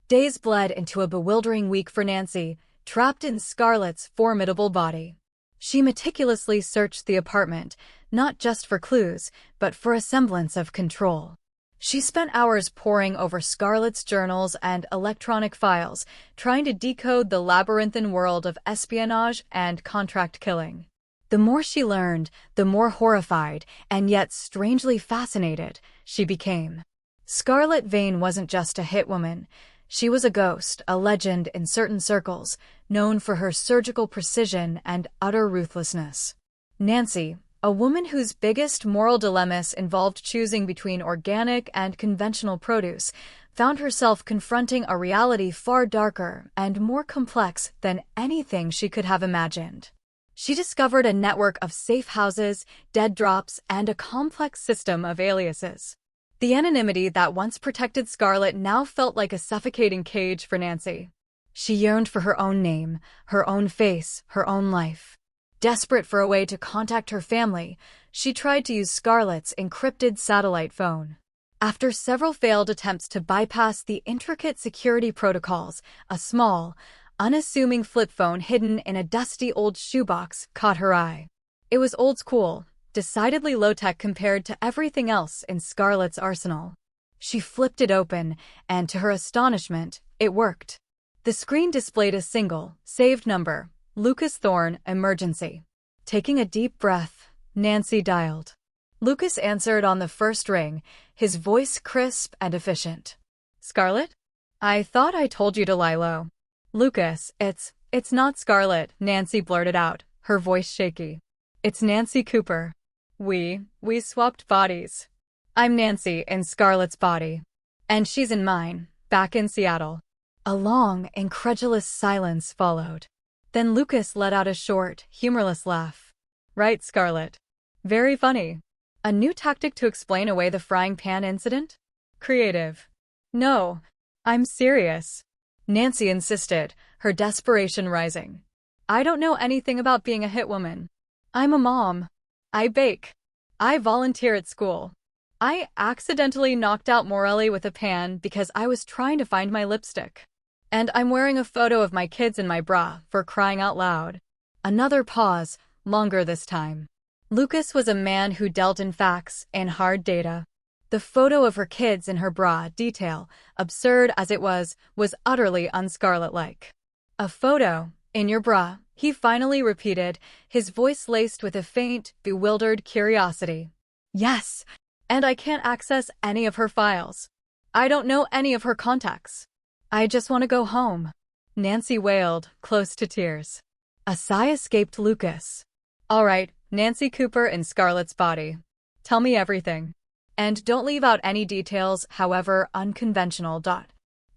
Days bled into a bewildering week for Nancy, trapped in Scarlett's formidable body. She meticulously searched the apartment, not just for clues, but for a semblance of control. She spent hours poring over Scarlett's journals and electronic files, trying to decode the labyrinthine world of espionage and contract killing. The more she learned, the more horrified, and yet strangely fascinated, she became. Scarlett Vane wasn't just a hitwoman. She was a ghost, a legend in certain circles, known for her surgical precision and utter ruthlessness. Nancy, a woman whose biggest moral dilemmas involved choosing between organic and conventional produce, found herself confronting a reality far darker and more complex than anything she could have imagined. She discovered a network of safe houses, dead drops, and a complex system of aliases. The anonymity that once protected Scarlett now felt like a suffocating cage for Nancy. She yearned for her own name, her own face, her own life. Desperate for a way to contact her family, she tried to use Scarlett's encrypted satellite phone. After several failed attempts to bypass the intricate security protocols, a small, unassuming flip phone hidden in a dusty old shoebox caught her eye. It was old school, decidedly low-tech compared to everything else in Scarlett's arsenal. She flipped it open, and to her astonishment, it worked. The screen displayed a single, saved number, Lucas Thorne, emergency. Taking a deep breath, Nancy dialed. Lucas answered on the first ring, his voice crisp and efficient. Scarlett? I thought I told you to lie low. Lucas, it's not Scarlett, Nancy blurted out, her voice shaky. It's Nancy Cooper. We swapped bodies. I'm Nancy in Scarlett's body. And she's in mine, back in Seattle. A long, incredulous silence followed. Then Lucas let out a short, humorless laugh. Right, Scarlett. Very funny. A new tactic to explain away the frying pan incident? Creative. No, I'm serious. Nancy insisted, her desperation rising. I don't know anything about being a hit woman. I'm a mom. I bake. I volunteer at school. I accidentally knocked out Morelli with a pan because I was trying to find my lipstick. And I'm wearing a photo of my kids in my bra, for crying out loud. Another pause, longer this time. Lucas was a man who dealt in facts and hard data. The photo of her kids in her bra, detail, absurd as it was utterly un-Scarlett-like. A photo, in your bra, he finally repeated, his voice laced with a faint, bewildered curiosity. Yes, and I can't access any of her files. I don't know any of her contacts. I just want to go home. Nancy wailed, close to tears. A sigh escaped Lucas. All right, Nancy Cooper in Scarlett's body. Tell me everything. And don't leave out any details, however unconventional.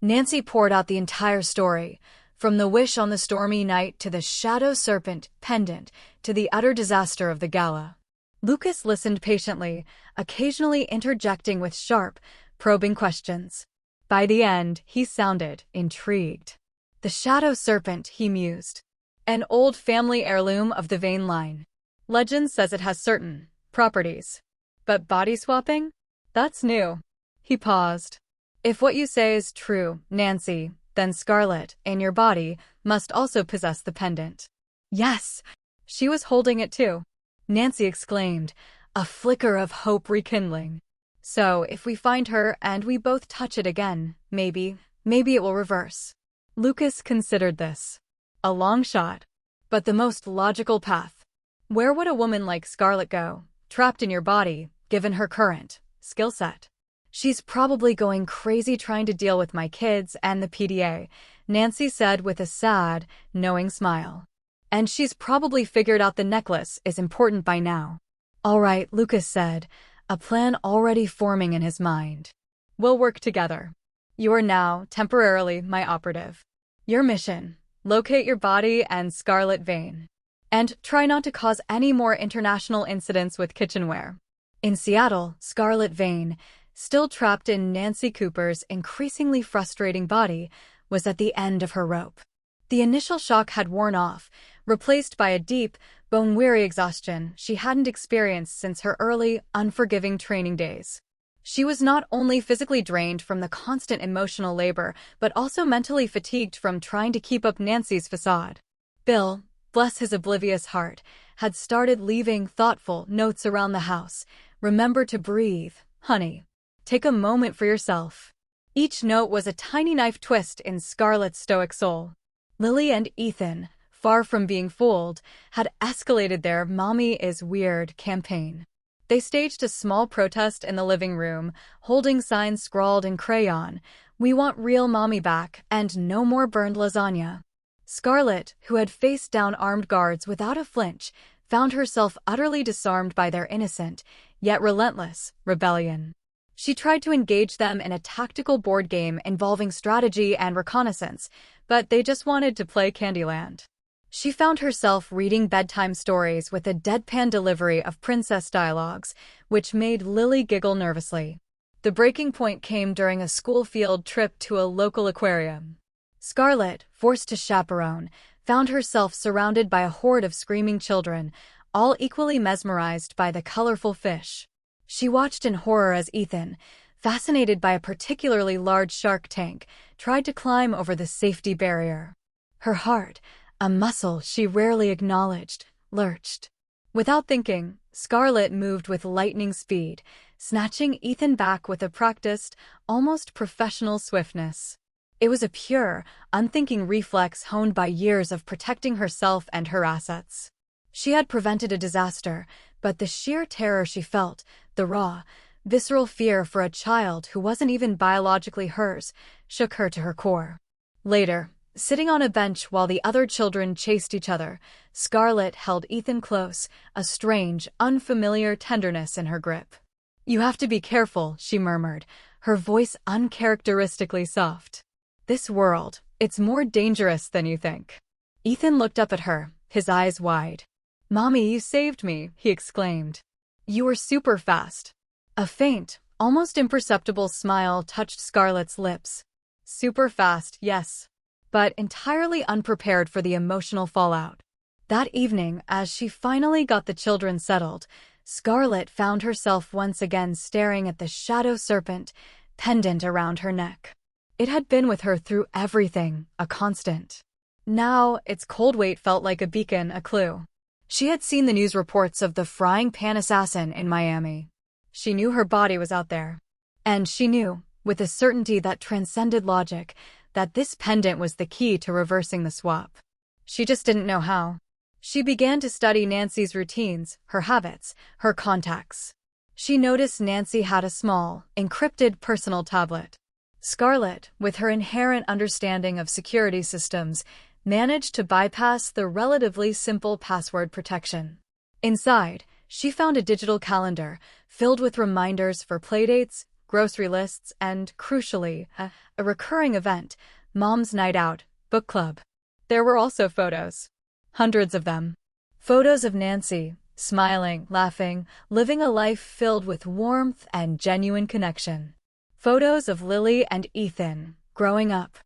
Nancy poured out the entire story, from the wish on the stormy night to the shadow serpent pendant to the utter disaster of the gala. Lucas listened patiently, occasionally interjecting with sharp, probing questions. By the end, he sounded intrigued. The shadow serpent, he mused. An old family heirloom of the Vane line. Legend says it has certain properties. But body swapping? That's new. He paused. If what you say is true, Nancy, then Scarlett, in your body, must also possess the pendant. Yes, she was holding it too. Nancy exclaimed, a flicker of hope rekindling. So, if we find her and we both touch it again, maybe it will reverse. Lucas considered this. A long shot. But the most logical path. Where would a woman like Scarlett go, trapped in your body, given her current skill set? She's probably going crazy trying to deal with my kids and the PDA, Nancy said with a sad, knowing smile. And she's probably figured out the necklace is important by now. All right, Lucas said, a plan already forming in his mind. We'll work together. You are now, temporarily, my operative. Your mission, locate your body and Scarlett Vane. And try not to cause any more international incidents with kitchenware. In Seattle, Scarlett Vane, still trapped in Nancy Cooper's increasingly frustrating body, was at the end of her rope. The initial shock had worn off, replaced by a deep, bone-weary exhaustion she hadn't experienced since her early, unforgiving training days. She was not only physically drained from the constant emotional labor, but also mentally fatigued from trying to keep up Nancy's facade. Bill, bless his oblivious heart, had started leaving thoughtful notes around the house. Remember to breathe, honey. Take a moment for yourself. Each note was a tiny knife twist in Scarlett's stoic soul. Lily and Ethan, far from being fooled, had escalated their "Mommy is weird" campaign. They staged a small protest in the living room, holding signs scrawled in crayon, "We want real mommy back, and no more burned lasagna." Scarlett, who had faced down armed guards without a flinch, found herself utterly disarmed by their innocent, yet relentless, rebellion. She tried to engage them in a tactical board game involving strategy and reconnaissance, but they just wanted to play Candyland. She found herself reading bedtime stories with a deadpan delivery of princess dialogues, which made Lily giggle nervously. The breaking point came during a school field trip to a local aquarium. Scarlett, forced to chaperone, found herself surrounded by a horde of screaming children, all equally mesmerized by the colorful fish. She watched in horror as Ethan, fascinated by a particularly large shark tank, tried to climb over the safety barrier. Her heart, a muscle she rarely acknowledged, lurched. Without thinking, Scarlett moved with lightning speed, snatching Ethan back with a practiced, almost professional swiftness. It was a pure, unthinking reflex honed by years of protecting herself and her assets. She had prevented a disaster, but the sheer terror she felt, the raw, visceral fear for a child who wasn't even biologically hers, shook her to her core. Later, sitting on a bench while the other children chased each other, Scarlett held Ethan close, a strange, unfamiliar tenderness in her grip. "You have to be careful," she murmured, her voice uncharacteristically soft. "This world, it's more dangerous than you think." Ethan looked up at her, his eyes wide. "Mommy, you saved me," he exclaimed. "You were super fast." A faint, almost imperceptible smile touched Scarlett's lips. Super fast, yes, but entirely unprepared for the emotional fallout. That evening, as she finally got the children settled, Scarlett found herself once again staring at the shadow serpent pendant around her neck. It had been with her through everything, a constant. Now, its cold weight felt like a beacon, a clue. She had seen the news reports of the frying pan assassin in Miami. She knew her body was out there. And she knew, with a certainty that transcended logic, that this pendant was the key to reversing the swap. She just didn't know how. She began to study Nancy's routines, her habits, her contacts. She noticed Nancy had a small, encrypted personal tablet. Scarlett, with her inherent understanding of security systems, managed to bypass the relatively simple password protection. Inside, she found a digital calendar filled with reminders for playdates, grocery lists, and, crucially, a recurring event, Mom's Night Out, book club. There were also photos. Hundreds of them. Photos of Nancy, smiling, laughing, living a life filled with warmth and genuine connection. Photos of Lily and Ethan, growing up.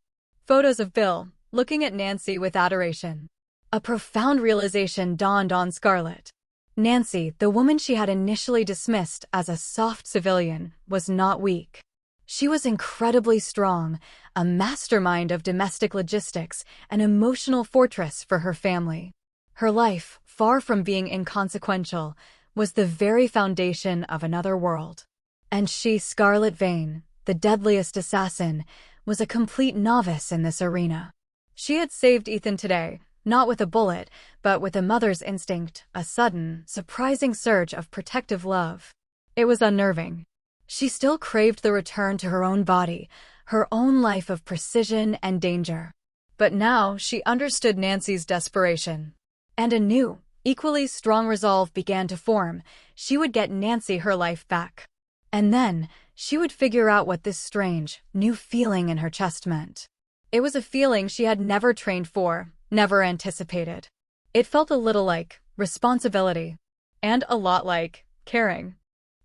Photos of Bill, looking at Nancy with adoration. A profound realization dawned on Scarlett. Nancy, the woman she had initially dismissed as a soft civilian, was not weak. She was incredibly strong, a mastermind of domestic logistics, an emotional fortress for her family. Her life, far from being inconsequential, was the very foundation of another world. And she, Scarlett Vane, the deadliest assassin, was a complete novice in this arena. She had saved Ethan today, not with a bullet, but with a mother's instinct, a sudden, surprising surge of protective love. It was unnerving. She still craved the return to her own body, her own life of precision and danger. But now she understood Nancy's desperation. And a new, equally strong resolve began to form. She would get Nancy her life back. And then, she would figure out what this strange, new feeling in her chest meant. It was a feeling she had never trained for, never anticipated. It felt a little like responsibility, and a lot like caring.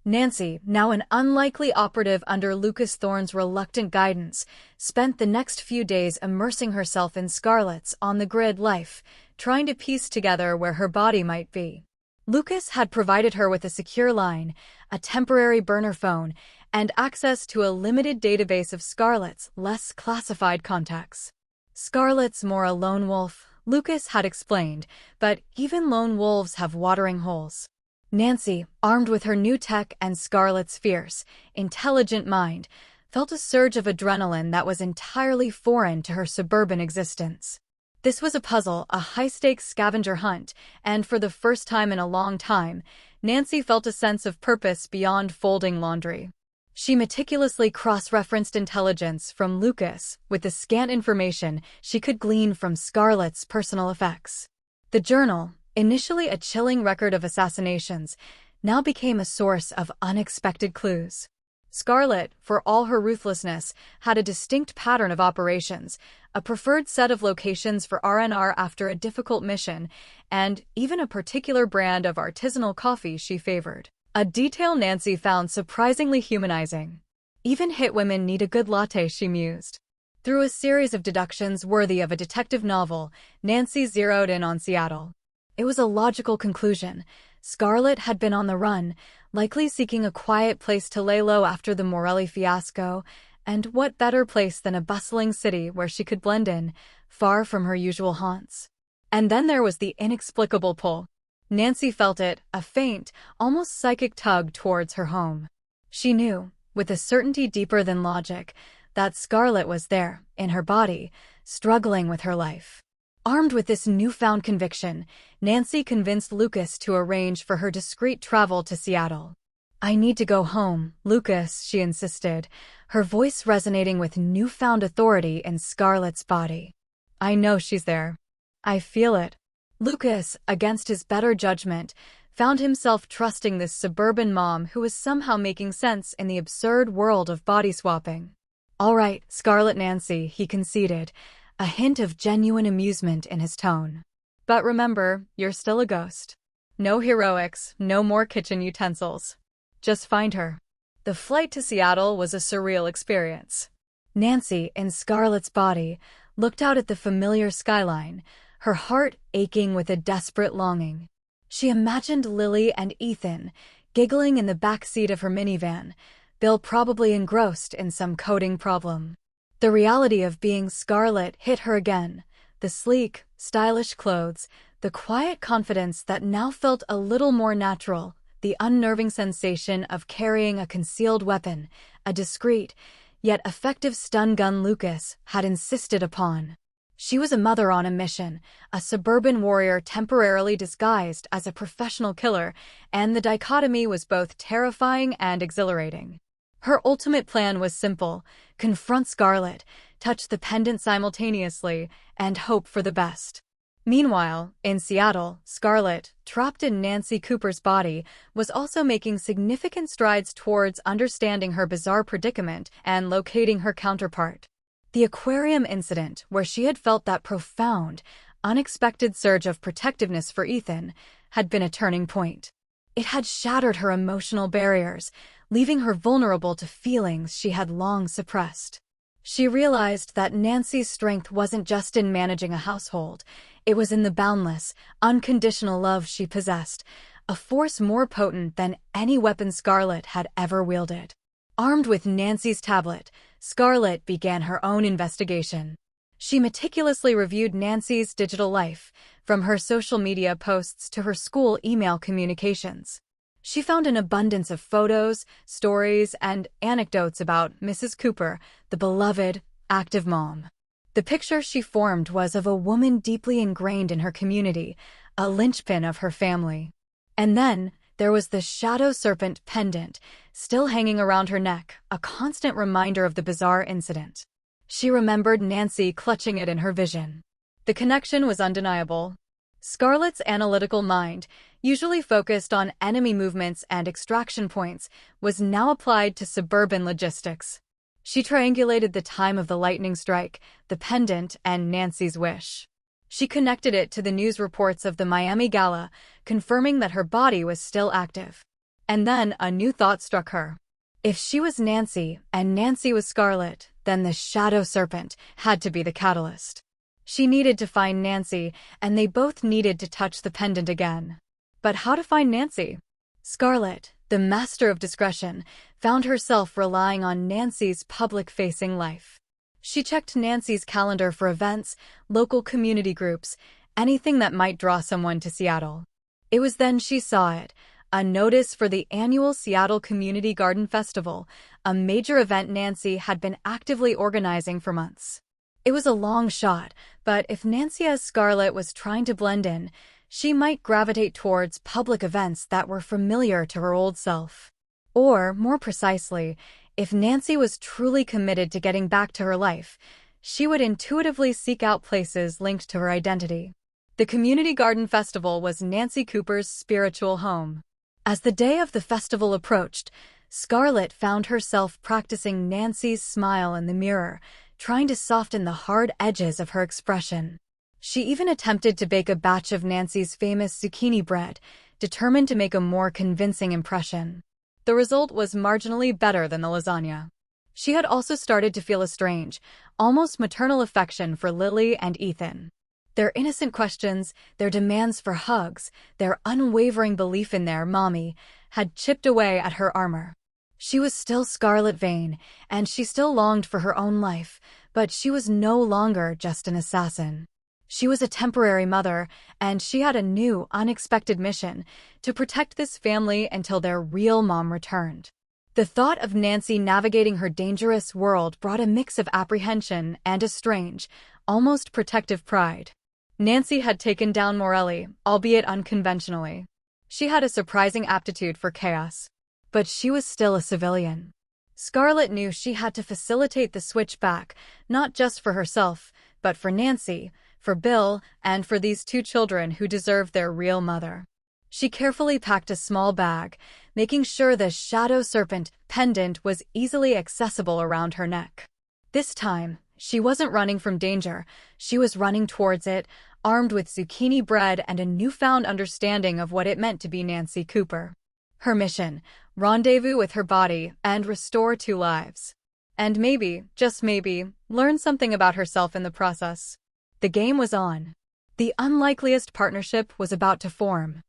Nancy, now an unlikely operative under Lucas Thorne's reluctant guidance, spent the next few days immersing herself in Scarlett's on-the-grid life, trying to piece together where her body might be. Lucas had provided her with a secure line, a temporary burner phone, and access to a limited database of Scarlett's less classified contacts. Scarlett's more a lone wolf, Lucas had explained, but even lone wolves have watering holes. Nancy, armed with her new tech and Scarlett's fierce, intelligent mind, felt a surge of adrenaline that was entirely foreign to her suburban existence. This was a puzzle, a high-stakes scavenger hunt, and for the first time in a long time, Nancy felt a sense of purpose beyond folding laundry. She meticulously cross-referenced intelligence from Lucas with the scant information she could glean from Scarlett's personal effects. The journal, initially a chilling record of assassinations, now became a source of unexpected clues. Scarlett, for all her ruthlessness, had a distinct pattern of operations, a preferred set of locations for R&R after a difficult mission, and even a particular brand of artisanal coffee she favored. A detail Nancy found surprisingly humanizing. Even hit women need a good latte, she mused. Through a series of deductions worthy of a detective novel, Nancy zeroed in on Seattle. It was a logical conclusion. Scarlett had been on the run, likely seeking a quiet place to lay low after the Morelli fiasco, and what better place than a bustling city where she could blend in, far from her usual haunts. And then there was the inexplicable pull. Nancy felt it, a faint, almost psychic tug towards her home. She knew, with a certainty deeper than logic, that Scarlett was there, in her body, struggling with her life. Armed with this newfound conviction, Nancy convinced Lucas to arrange for her discreet travel to Seattle. "I need to go home, Lucas," she insisted, her voice resonating with newfound authority in Scarlett's body. "I know she's there. I feel it." Lucas, against his better judgment, found himself trusting this suburban mom who was somehow making sense in the absurd world of body swapping. "All right, Scarlett Nancy," he conceded, a hint of genuine amusement in his tone. "But remember, you're still a ghost. No heroics, no more kitchen utensils. Just find her." The flight to Seattle was a surreal experience. Nancy, in Scarlett's body, looked out at the familiar skyline, her heart aching with a desperate longing. She imagined Lily and Ethan giggling in the back seat of her minivan, Bill probably engrossed in some coding problem. The reality of being Scarlett hit her again, the sleek, stylish clothes, the quiet confidence that now felt a little more natural, the unnerving sensation of carrying a concealed weapon, a discreet, yet effective stun gun Lucas had insisted upon. She was a mother on a mission, a suburban warrior temporarily disguised as a professional killer, and the dichotomy was both terrifying and exhilarating. Her ultimate plan was simple: confront Scarlett, touch the pendant simultaneously, and hope for the best. Meanwhile, in Seattle, Scarlett, trapped in Nancy Cooper's body, was also making significant strides towards understanding her bizarre predicament and locating her counterpart. The aquarium incident, where she had felt that profound, unexpected surge of protectiveness for Ethan, had been a turning point. It had shattered her emotional barriers, leaving her vulnerable to feelings she had long suppressed. She realized that Nancy's strength wasn't just in managing a household, it was in the boundless, unconditional love she possessed, a force more potent than any weapon Scarlett had ever wielded. Armed with Nancy's tablet, Scarlett began her own investigation. She meticulously reviewed Nancy's digital life, from her social media posts to her school email communications. She found an abundance of photos, stories, and anecdotes about Mrs. Cooper, the beloved, active mom. The picture she formed was of a woman deeply ingrained in her community, a linchpin of her family. And then, there was the shadow serpent pendant, still hanging around her neck, a constant reminder of the bizarre incident. She remembered Nancy clutching it in her vision. The connection was undeniable. Scarlett's analytical mind, usually focused on enemy movements and extraction points, was now applied to suburban logistics. She triangulated the time of the lightning strike, the pendant, and Nancy's wish. She connected it to the news reports of the Miami Gala, confirming that her body was still active. And then a new thought struck her. If she was Nancy and Nancy was Scarlett, then the shadow serpent had to be the catalyst. She needed to find Nancy, and they both needed to touch the pendant again. But how to find Nancy? Scarlett, the master of discretion, found herself relying on Nancy's public-facing life. She checked Nancy's calendar for events, local community groups, anything that might draw someone to Seattle. It was then she saw it, a notice for the annual Seattle Community Garden Festival, a major event Nancy had been actively organizing for months. It was a long shot, but if Nancy as Scarlett was trying to blend in, she might gravitate towards public events that were familiar to her old self. Or, more precisely, if Nancy was truly committed to getting back to her life, she would intuitively seek out places linked to her identity. The Community Garden Festival was Nancy Cooper's spiritual home. As the day of the festival approached, Scarlett found herself practicing Nancy's smile in the mirror, trying to soften the hard edges of her expression. She even attempted to bake a batch of Nancy's famous zucchini bread, determined to make a more convincing impression. The result was marginally better than the lasagna. She had also started to feel a strange, almost maternal affection for Lily and Ethan. Their innocent questions, their demands for hugs, their unwavering belief in their mommy, had chipped away at her armor. She was still Scarlett Vane, and she still longed for her own life, but she was no longer just an assassin. She was a temporary mother, and she had a new, unexpected mission: to protect this family until their real mom returned. The thought of Nancy navigating her dangerous world brought a mix of apprehension and a strange, almost protective pride. Nancy had taken down Morelli, albeit unconventionally. She had a surprising aptitude for chaos. But she was still a civilian. Scarlett knew she had to facilitate the switch back, not just for herself, but for Nancy, for Bill, and for these two children who deserved their real mother. She carefully packed a small bag, making sure the shadow serpent pendant was easily accessible around her neck. This time, she wasn't running from danger, she was running towards it, armed with zucchini bread and a newfound understanding of what it meant to be Nancy Cooper. Her mission: rendezvous with her body and restore 2 lives. And maybe, just maybe, learn something about herself in the process. The game was on. The unlikeliest partnership was about to form.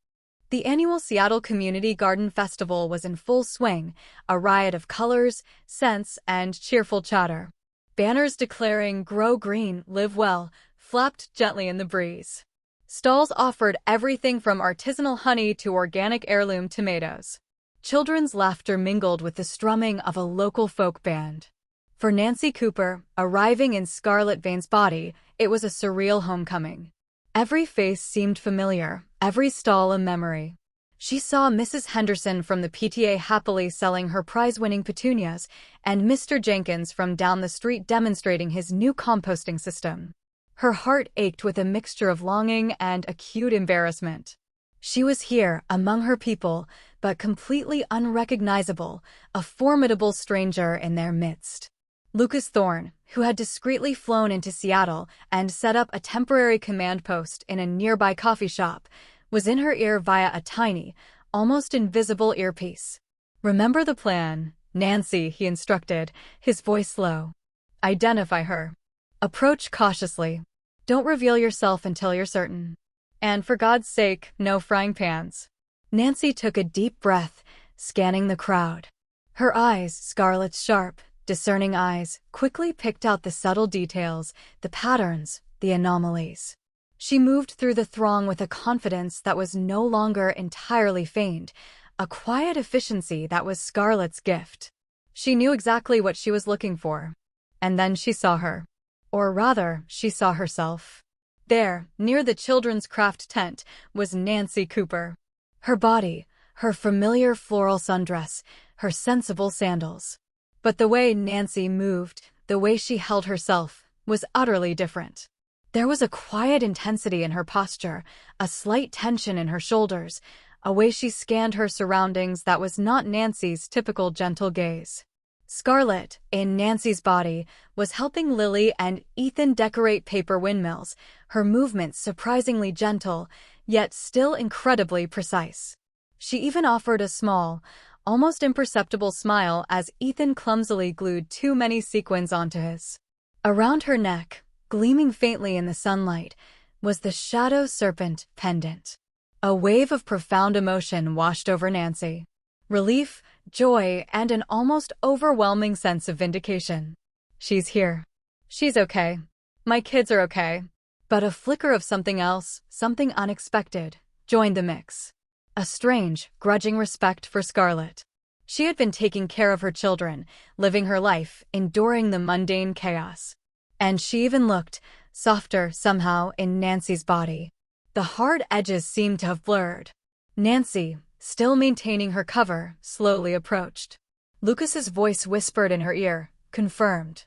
The annual Seattle Community Garden Festival was in full swing, a riot of colors, scents, and cheerful chatter. Banners declaring "Grow Green, Live Well" flapped gently in the breeze. Stalls offered everything from artisanal honey to organic heirloom tomatoes. Children's laughter mingled with the strumming of a local folk band. For Nancy Cooper, arriving in Scarlett Vane's body, it was a surreal homecoming. Every face seemed familiar, every stall a memory. She saw Mrs. Henderson from the PTA happily selling her prize-winning petunias, and Mr. Jenkins from down the street demonstrating his new composting system. Her heart ached with a mixture of longing and acute embarrassment. She was here, among her people, but completely unrecognizable, a formidable stranger in their midst. Lucas Thorne, who had discreetly flown into Seattle and set up a temporary command post in a nearby coffee shop, was in her ear via a tiny, almost invisible earpiece. "Remember the plan, Nancy," he instructed, his voice low. "Identify her. Approach cautiously. Don't reveal yourself until you're certain. And for God's sake, no frying pans." Nancy took a deep breath, scanning the crowd. Her eyes, Scarlett's sharp, discerning eyes, quickly picked out the subtle details, the patterns, the anomalies. She moved through the throng with a confidence that was no longer entirely feigned, a quiet efficiency that was Scarlett's gift. She knew exactly what she was looking for. And then she saw her. Or rather, she saw herself. There, near the children's craft tent, was Nancy Cooper. Her body, her familiar floral sundress, her sensible sandals. But the way Nancy moved, the way she held herself, was utterly different. There was a quiet intensity in her posture, a slight tension in her shoulders, a way she scanned her surroundings that was not Nancy's typical gentle gaze. Scarlett, in Nancy's body, was helping Lily and Ethan decorate paper windmills, her movements surprisingly gentle, yet still incredibly precise. She even offered a small, almost imperceptible smile as Ethan clumsily glued too many sequins onto his. Around her neck, gleaming faintly in the sunlight, was the shadow serpent pendant. A wave of profound emotion washed over Nancy. Relief, joy, and an almost overwhelming sense of vindication. She's here. She's okay. My kids are okay. But a flicker of something else, something unexpected, joined the mix. A strange, grudging respect for Scarlett. She had been taking care of her children, living her life, enduring the mundane chaos. And she even looked softer, somehow, in Nancy's body. The hard edges seemed to have blurred. Nancy, still maintaining her cover, slowly approached. Lucas's voice whispered in her ear, confirmed.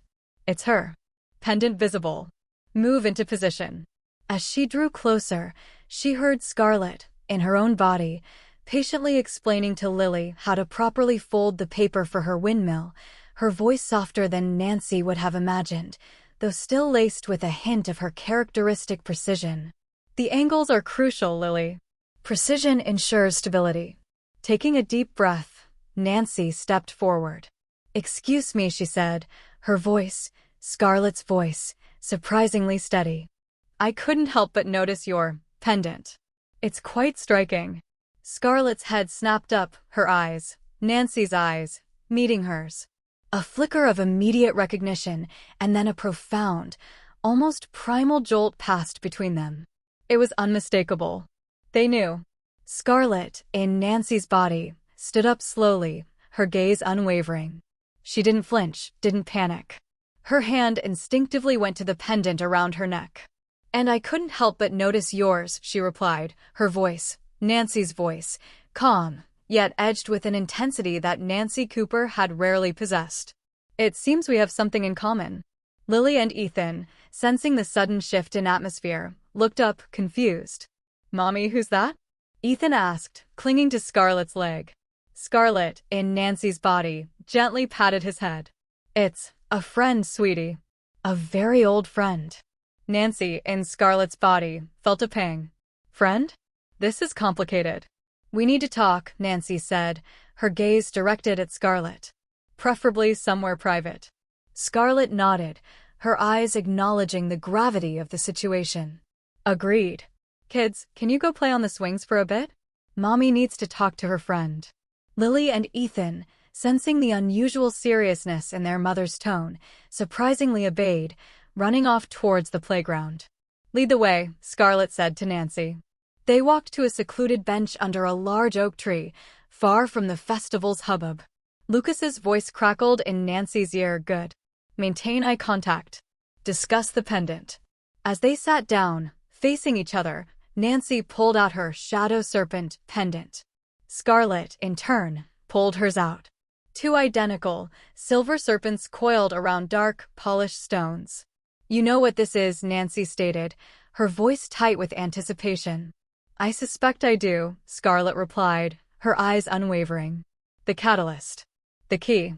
"It's her. Pendant visible. Move into position." As she drew closer, she heard Scarlett, in her own body, patiently explaining to Lily how to properly fold the paper for her windmill, her voice softer than Nancy would have imagined, though still laced with a hint of her characteristic precision. "The angles are crucial, Lily. Precision ensures stability." Taking a deep breath, Nancy stepped forward. "Excuse me," she said, her voice, Scarlett's voice, surprisingly steady. "I couldn't help but notice your pendant. It's quite striking." Scarlett's head snapped up, her eyes, Nancy's eyes, meeting hers. A flicker of immediate recognition, and then a profound, almost primal jolt passed between them. It was unmistakable. They knew. Scarlett, in Nancy's body, stood up slowly, her gaze unwavering. She didn't flinch, didn't panic. Her hand instinctively went to the pendant around her neck. "And I couldn't help but notice yours," she replied, her voice, Nancy's voice, calm, yet edged with an intensity that Nancy Cooper had rarely possessed. "It seems we have something in common." Lily and Ethan, sensing the sudden shift in atmosphere, looked up, confused. "Mommy, who's that?" Ethan asked, clinging to Scarlett's leg. Scarlett, in Nancy's body, gently patted his head. "It's a friend, sweetie. A very old friend." Nancy, in Scarlett's body, felt a pang. "Friend? This is complicated." "We need to talk," Nancy said, her gaze directed at Scarlett. "Preferably somewhere private." Scarlett nodded, her eyes acknowledging the gravity of the situation. "Agreed. Kids, can you go play on the swings for a bit? Mommy needs to talk to her friend." Lily and Ethan, sensing the unusual seriousness in their mother's tone, surprisingly obeyed, running off towards the playground. "Lead the way," Scarlett said to Nancy. They walked to a secluded bench under a large oak tree, far from the festival's hubbub. Lucas's voice crackled in Nancy's ear. "Good. Maintain eye contact. Discuss the pendant." As they sat down, facing each other, Nancy pulled out her shadow serpent pendant. Scarlett, in turn, pulled hers out. Two identical, silver serpents coiled around dark, polished stones. "You know what this is," Nancy stated, her voice tight with anticipation. "I suspect I do," Scarlett replied, her eyes unwavering. "The catalyst. The key.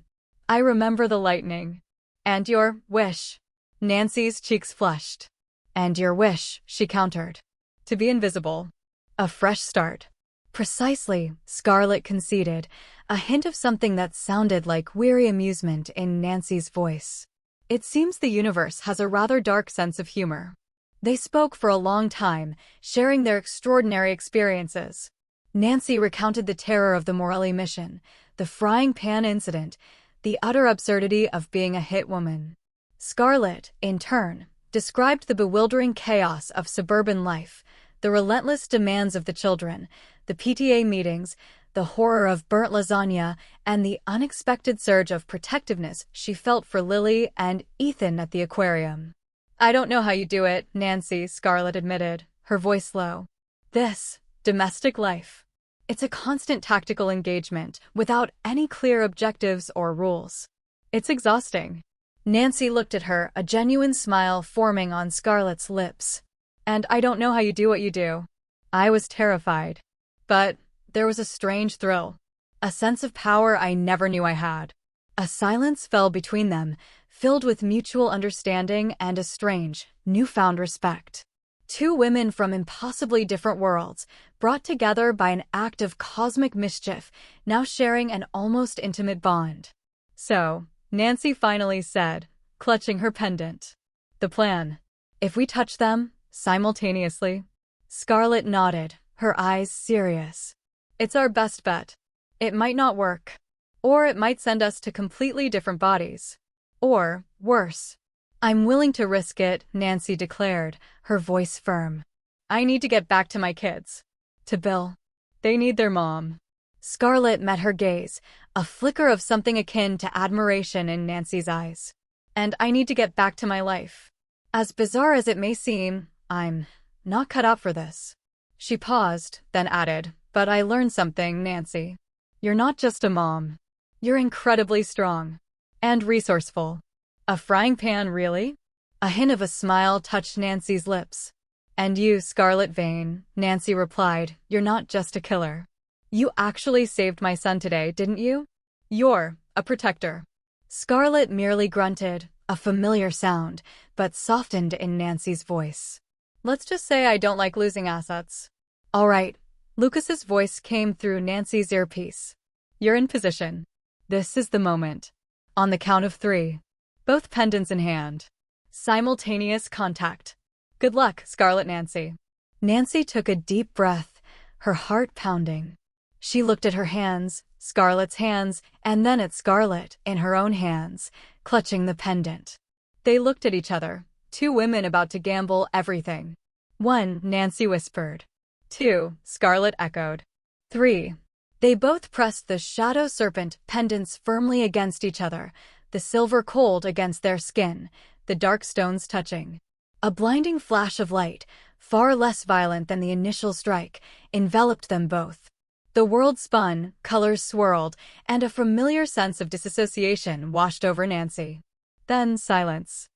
I remember the lightning." "And your wish?" Nancy's cheeks flushed. "And your wish," she countered. "To be invisible. A fresh start." "Precisely," Scarlett conceded, a hint of something that sounded like weary amusement in Nancy's voice. "It seems the universe has a rather dark sense of humor." They spoke for a long time, sharing their extraordinary experiences. Nancy recounted the terror of the Morelli mission, the frying pan incident, the utter absurdity of being a hit woman. Scarlett, in turn, described the bewildering chaos of suburban life, the relentless demands of the children, the PTA meetings, the horror of burnt lasagna, and the unexpected surge of protectiveness she felt for Lily and Ethan at the aquarium. "I don't know how you do it, Nancy," Scarlett admitted, her voice low. "This domestic life. It's a constant tactical engagement, without any clear objectives or rules. It's exhausting." Nancy looked at her, a genuine smile forming on Scarlett's lips. "And I don't know how you do what you do." I was terrified. But there was a strange thrill. A sense of power I never knew I had. A silence fell between them, filled with mutual understanding and a strange, newfound respect. Two women from impossibly different worlds, brought together by an act of cosmic mischief, now sharing an almost intimate bond. "So," Nancy finally said, clutching her pendant. "The plan. If we touch them, simultaneously?" Scarlett nodded, her eyes serious. "It's our best bet. It might not work. Or it might send us to completely different bodies. Or, worse." "I'm willing to risk it," Nancy declared, her voice firm. "I need to get back to my kids. To Bill. They need their mom." Scarlett met her gaze, a flicker of something akin to admiration in Nancy's eyes. "And I need to get back to my life. As bizarre as it may seem, I'm not cut out for this." She paused, then added, "But I learned something, Nancy. You're not just a mom. You're incredibly strong. And resourceful." "A frying pan, really?" A hint of a smile touched Nancy's lips. "And you, Scarlett Vane," Nancy replied, "you're not just a killer. You actually saved my son today, didn't you? You're a protector." Scarlett merely grunted, a familiar sound, but softened in Nancy's voice. "Let's just say I don't like losing assets." "All right." Lucas's voice came through Nancy's earpiece. "You're in position. This is the moment. On the count of 3. Both pendants in hand. Simultaneous contact. Good luck, Scarlett Nancy." Nancy took a deep breath, her heart pounding. She looked at her hands, Scarlett's hands, and then at Scarlett, in her own hands, clutching the pendant. They looked at each other, two women about to gamble everything. "1," Nancy whispered. "2," Scarlett echoed. "3." They both pressed the shadow serpent pendants firmly against each other, the silver cold against their skin, the dark stones touching. A blinding flash of light, far less violent than the initial strike, enveloped them both. The world spun, colors swirled, and a familiar sense of disassociation washed over Nancy. Then silence.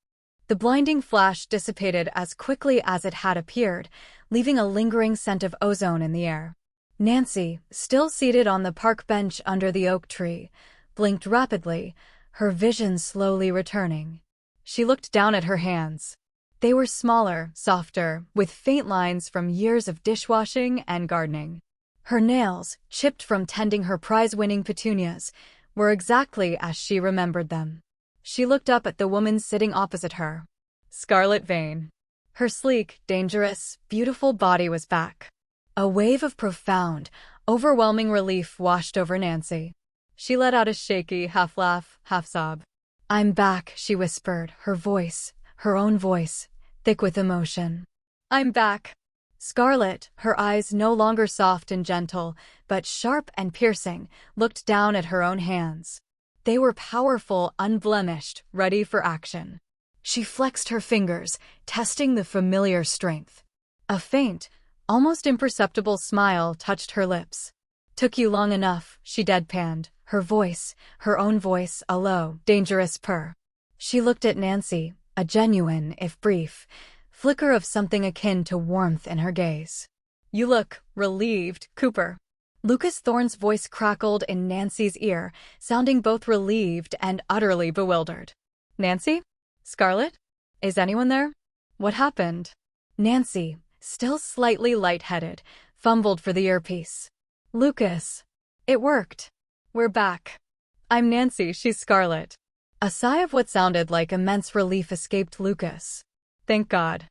The blinding flash dissipated as quickly as it had appeared, leaving a lingering scent of ozone in the air. Nancy, still seated on the park bench under the oak tree, blinked rapidly, her vision slowly returning. She looked down at her hands. They were smaller, softer, with faint lines from years of dishwashing and gardening. Her nails, chipped from tending her prize-winning petunias, were exactly as she remembered them. She looked up at the woman sitting opposite her. Scarlett Vane. Her sleek, dangerous, beautiful body was back. A wave of profound, overwhelming relief washed over Nancy. She let out a shaky half-laugh, half-sob. "I'm back," she whispered, her voice, her own voice, thick with emotion. "I'm back." Scarlett, her eyes no longer soft and gentle, but sharp and piercing, looked down at her own hands. They were powerful, unblemished, ready for action. She flexed her fingers, testing the familiar strength. A faint, almost imperceptible smile touched her lips. "Took you long enough," she deadpanned, her voice, her own voice, a low, dangerous purr. She looked at Nancy, a genuine, if brief, flicker of something akin to warmth in her gaze. "You look relieved, Cooper." Lucas Thorne's voice crackled in Nancy's ear, sounding both relieved and utterly bewildered. "Nancy? Scarlett? Is anyone there? What happened?" Nancy, still slightly lightheaded, fumbled for the earpiece. "Lucas. It worked. We're back. I'm Nancy, she's Scarlett." A sigh of what sounded like immense relief escaped Lucas. "Thank God.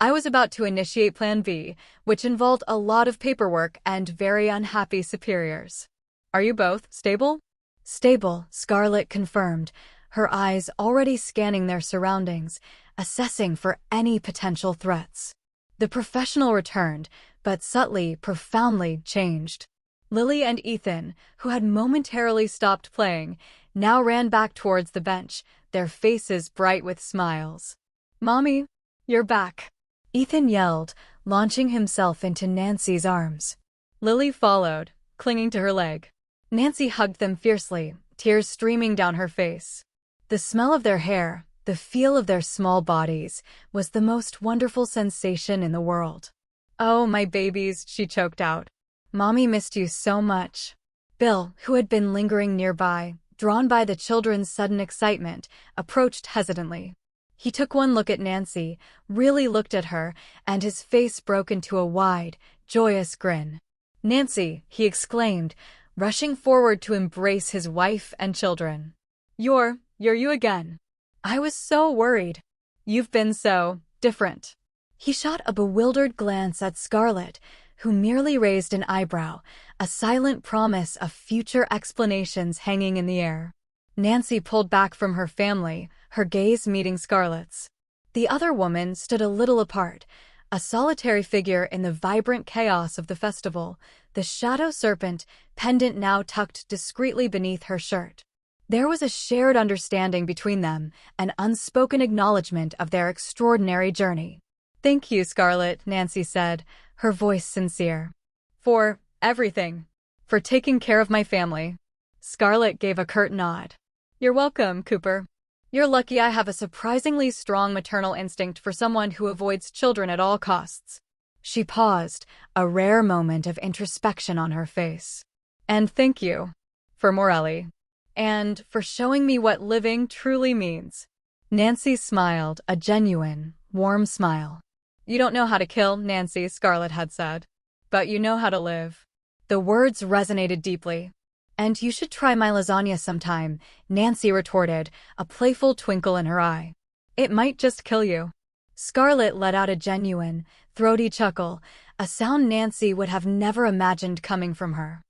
I was about to initiate Plan B, which involved a lot of paperwork and very unhappy superiors. Are you both stable?" "Stable," Scarlett confirmed, her eyes already scanning their surroundings, assessing for any potential threats. The professional returned, but subtly, profoundly changed. Lily and Ethan, who had momentarily stopped playing, now ran back towards the bench, their faces bright with smiles. "Mommy, you're back," Ethan yelled, launching himself into Nancy's arms. Lily followed, clinging to her leg. Nancy hugged them fiercely, tears streaming down her face. The smell of their hair, the feel of their small bodies, was the most wonderful sensation in the world. "Oh, my babies," she choked out. "Mommy missed you so much." Bill, who had been lingering nearby, drawn by the children's sudden excitement, approached hesitantly. He took one look at Nancy, really looked at her, and his face broke into a wide, joyous grin. "Nancy," he exclaimed, rushing forward to embrace his wife and children. You're you again. I was so worried. You've been so different." He shot a bewildered glance at Scarlett, who merely raised an eyebrow, a silent promise of future explanations hanging in the air. Nancy pulled back from her family, her gaze meeting Scarlett's. The other woman stood a little apart, a solitary figure in the vibrant chaos of the festival, the shadow serpent pendant now tucked discreetly beneath her shirt. There was a shared understanding between them, an unspoken acknowledgement of their extraordinary journey. "Thank you, Scarlett," Nancy said, her voice sincere. "For everything. For taking care of my family." Scarlett gave a curt nod. "You're welcome, Cooper. You're lucky I have a surprisingly strong maternal instinct for someone who avoids children at all costs." She paused, a rare moment of introspection on her face. "And thank you for Morelli. And for showing me what living truly means." Nancy smiled, a genuine, warm smile. "You don't know how to kill, Nancy," Scarlett had said. "But you know how to live." The words resonated deeply. "And you should try my lasagna sometime," Nancy retorted, a playful twinkle in her eye. "It might just kill you." Scarlett let out a genuine, throaty chuckle, a sound Nancy would have never imagined coming from her.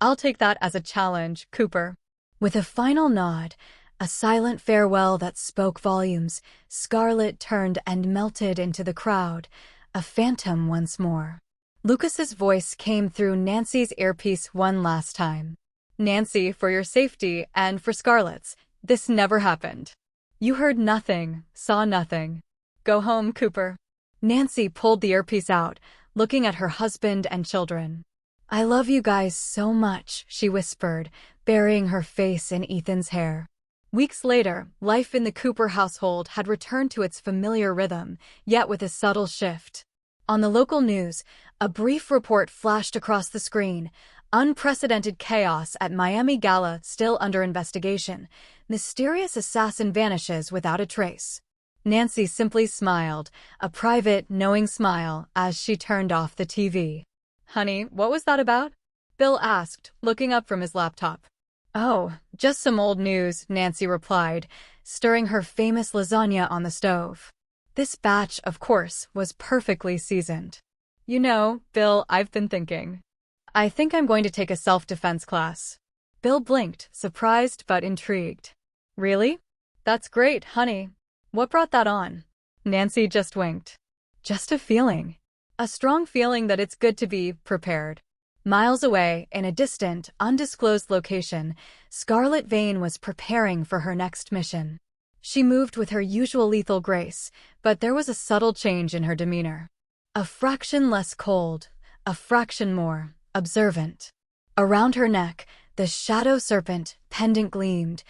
"I'll take that as a challenge, Cooper." With a final nod, a silent farewell that spoke volumes, Scarlett turned and melted into the crowd, a phantom once more. Lucas's voice came through Nancy's earpiece one last time. Nancy, for your safety and for Scarlett's, this never happened. You heard nothing, saw nothing. Go home, Cooper. Nancy pulled the earpiece out, looking at her husband and children. I love you guys so much, she whispered, burying her face in Ethan's hair. Weeks later, life in the Cooper household had returned to its familiar rhythm, yet with a subtle shift. On the local news, a brief report flashed across the screen. Unprecedented chaos at Miami Gala still under investigation. Mysterious assassin vanishes without a trace. Nancy simply smiled, a private, knowing smile, as she turned off the TV. Honey, what was that about? Bill asked, looking up from his laptop. Oh, just some old news, Nancy replied, stirring her famous lasagna on the stove. This batch, of course, was perfectly seasoned. You know, Bill, I've been thinking. I think I'm going to take a self-defense class. Bill blinked, surprised but intrigued. Really? That's great, honey. What brought that on? Nancy just winked. Just a feeling. A strong feeling that it's good to be prepared. Miles away, in a distant, undisclosed location, Scarlett Vane was preparing for her next mission. She moved with her usual lethal grace, but there was a subtle change in her demeanor. A fraction less cold, a fraction more observant. Around her neck, the shadow serpent pendant gleamed,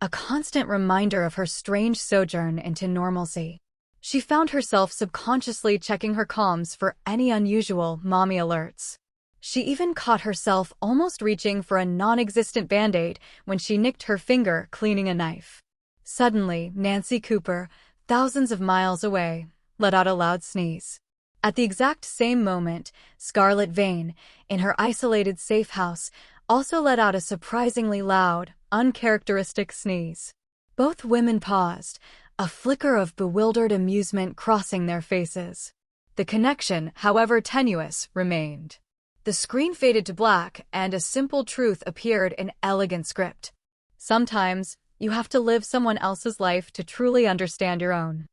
a constant reminder of her strange sojourn into normalcy. She found herself subconsciously checking her comms for any unusual mommy alerts. She even caught herself almost reaching for a non-existent Band-Aid when she nicked her finger cleaning a knife. Suddenly, Nancy Cooper, thousands of miles away, let out a loud sneeze. At the exact same moment, Scarlett Vane, in her isolated safe house, also let out a surprisingly loud, uncharacteristic sneeze. Both women paused, a flicker of bewildered amusement crossing their faces. The connection, however tenuous, remained. The screen faded to black, and a simple truth appeared in elegant script. Sometimes, you have to live someone else's life to truly understand your own.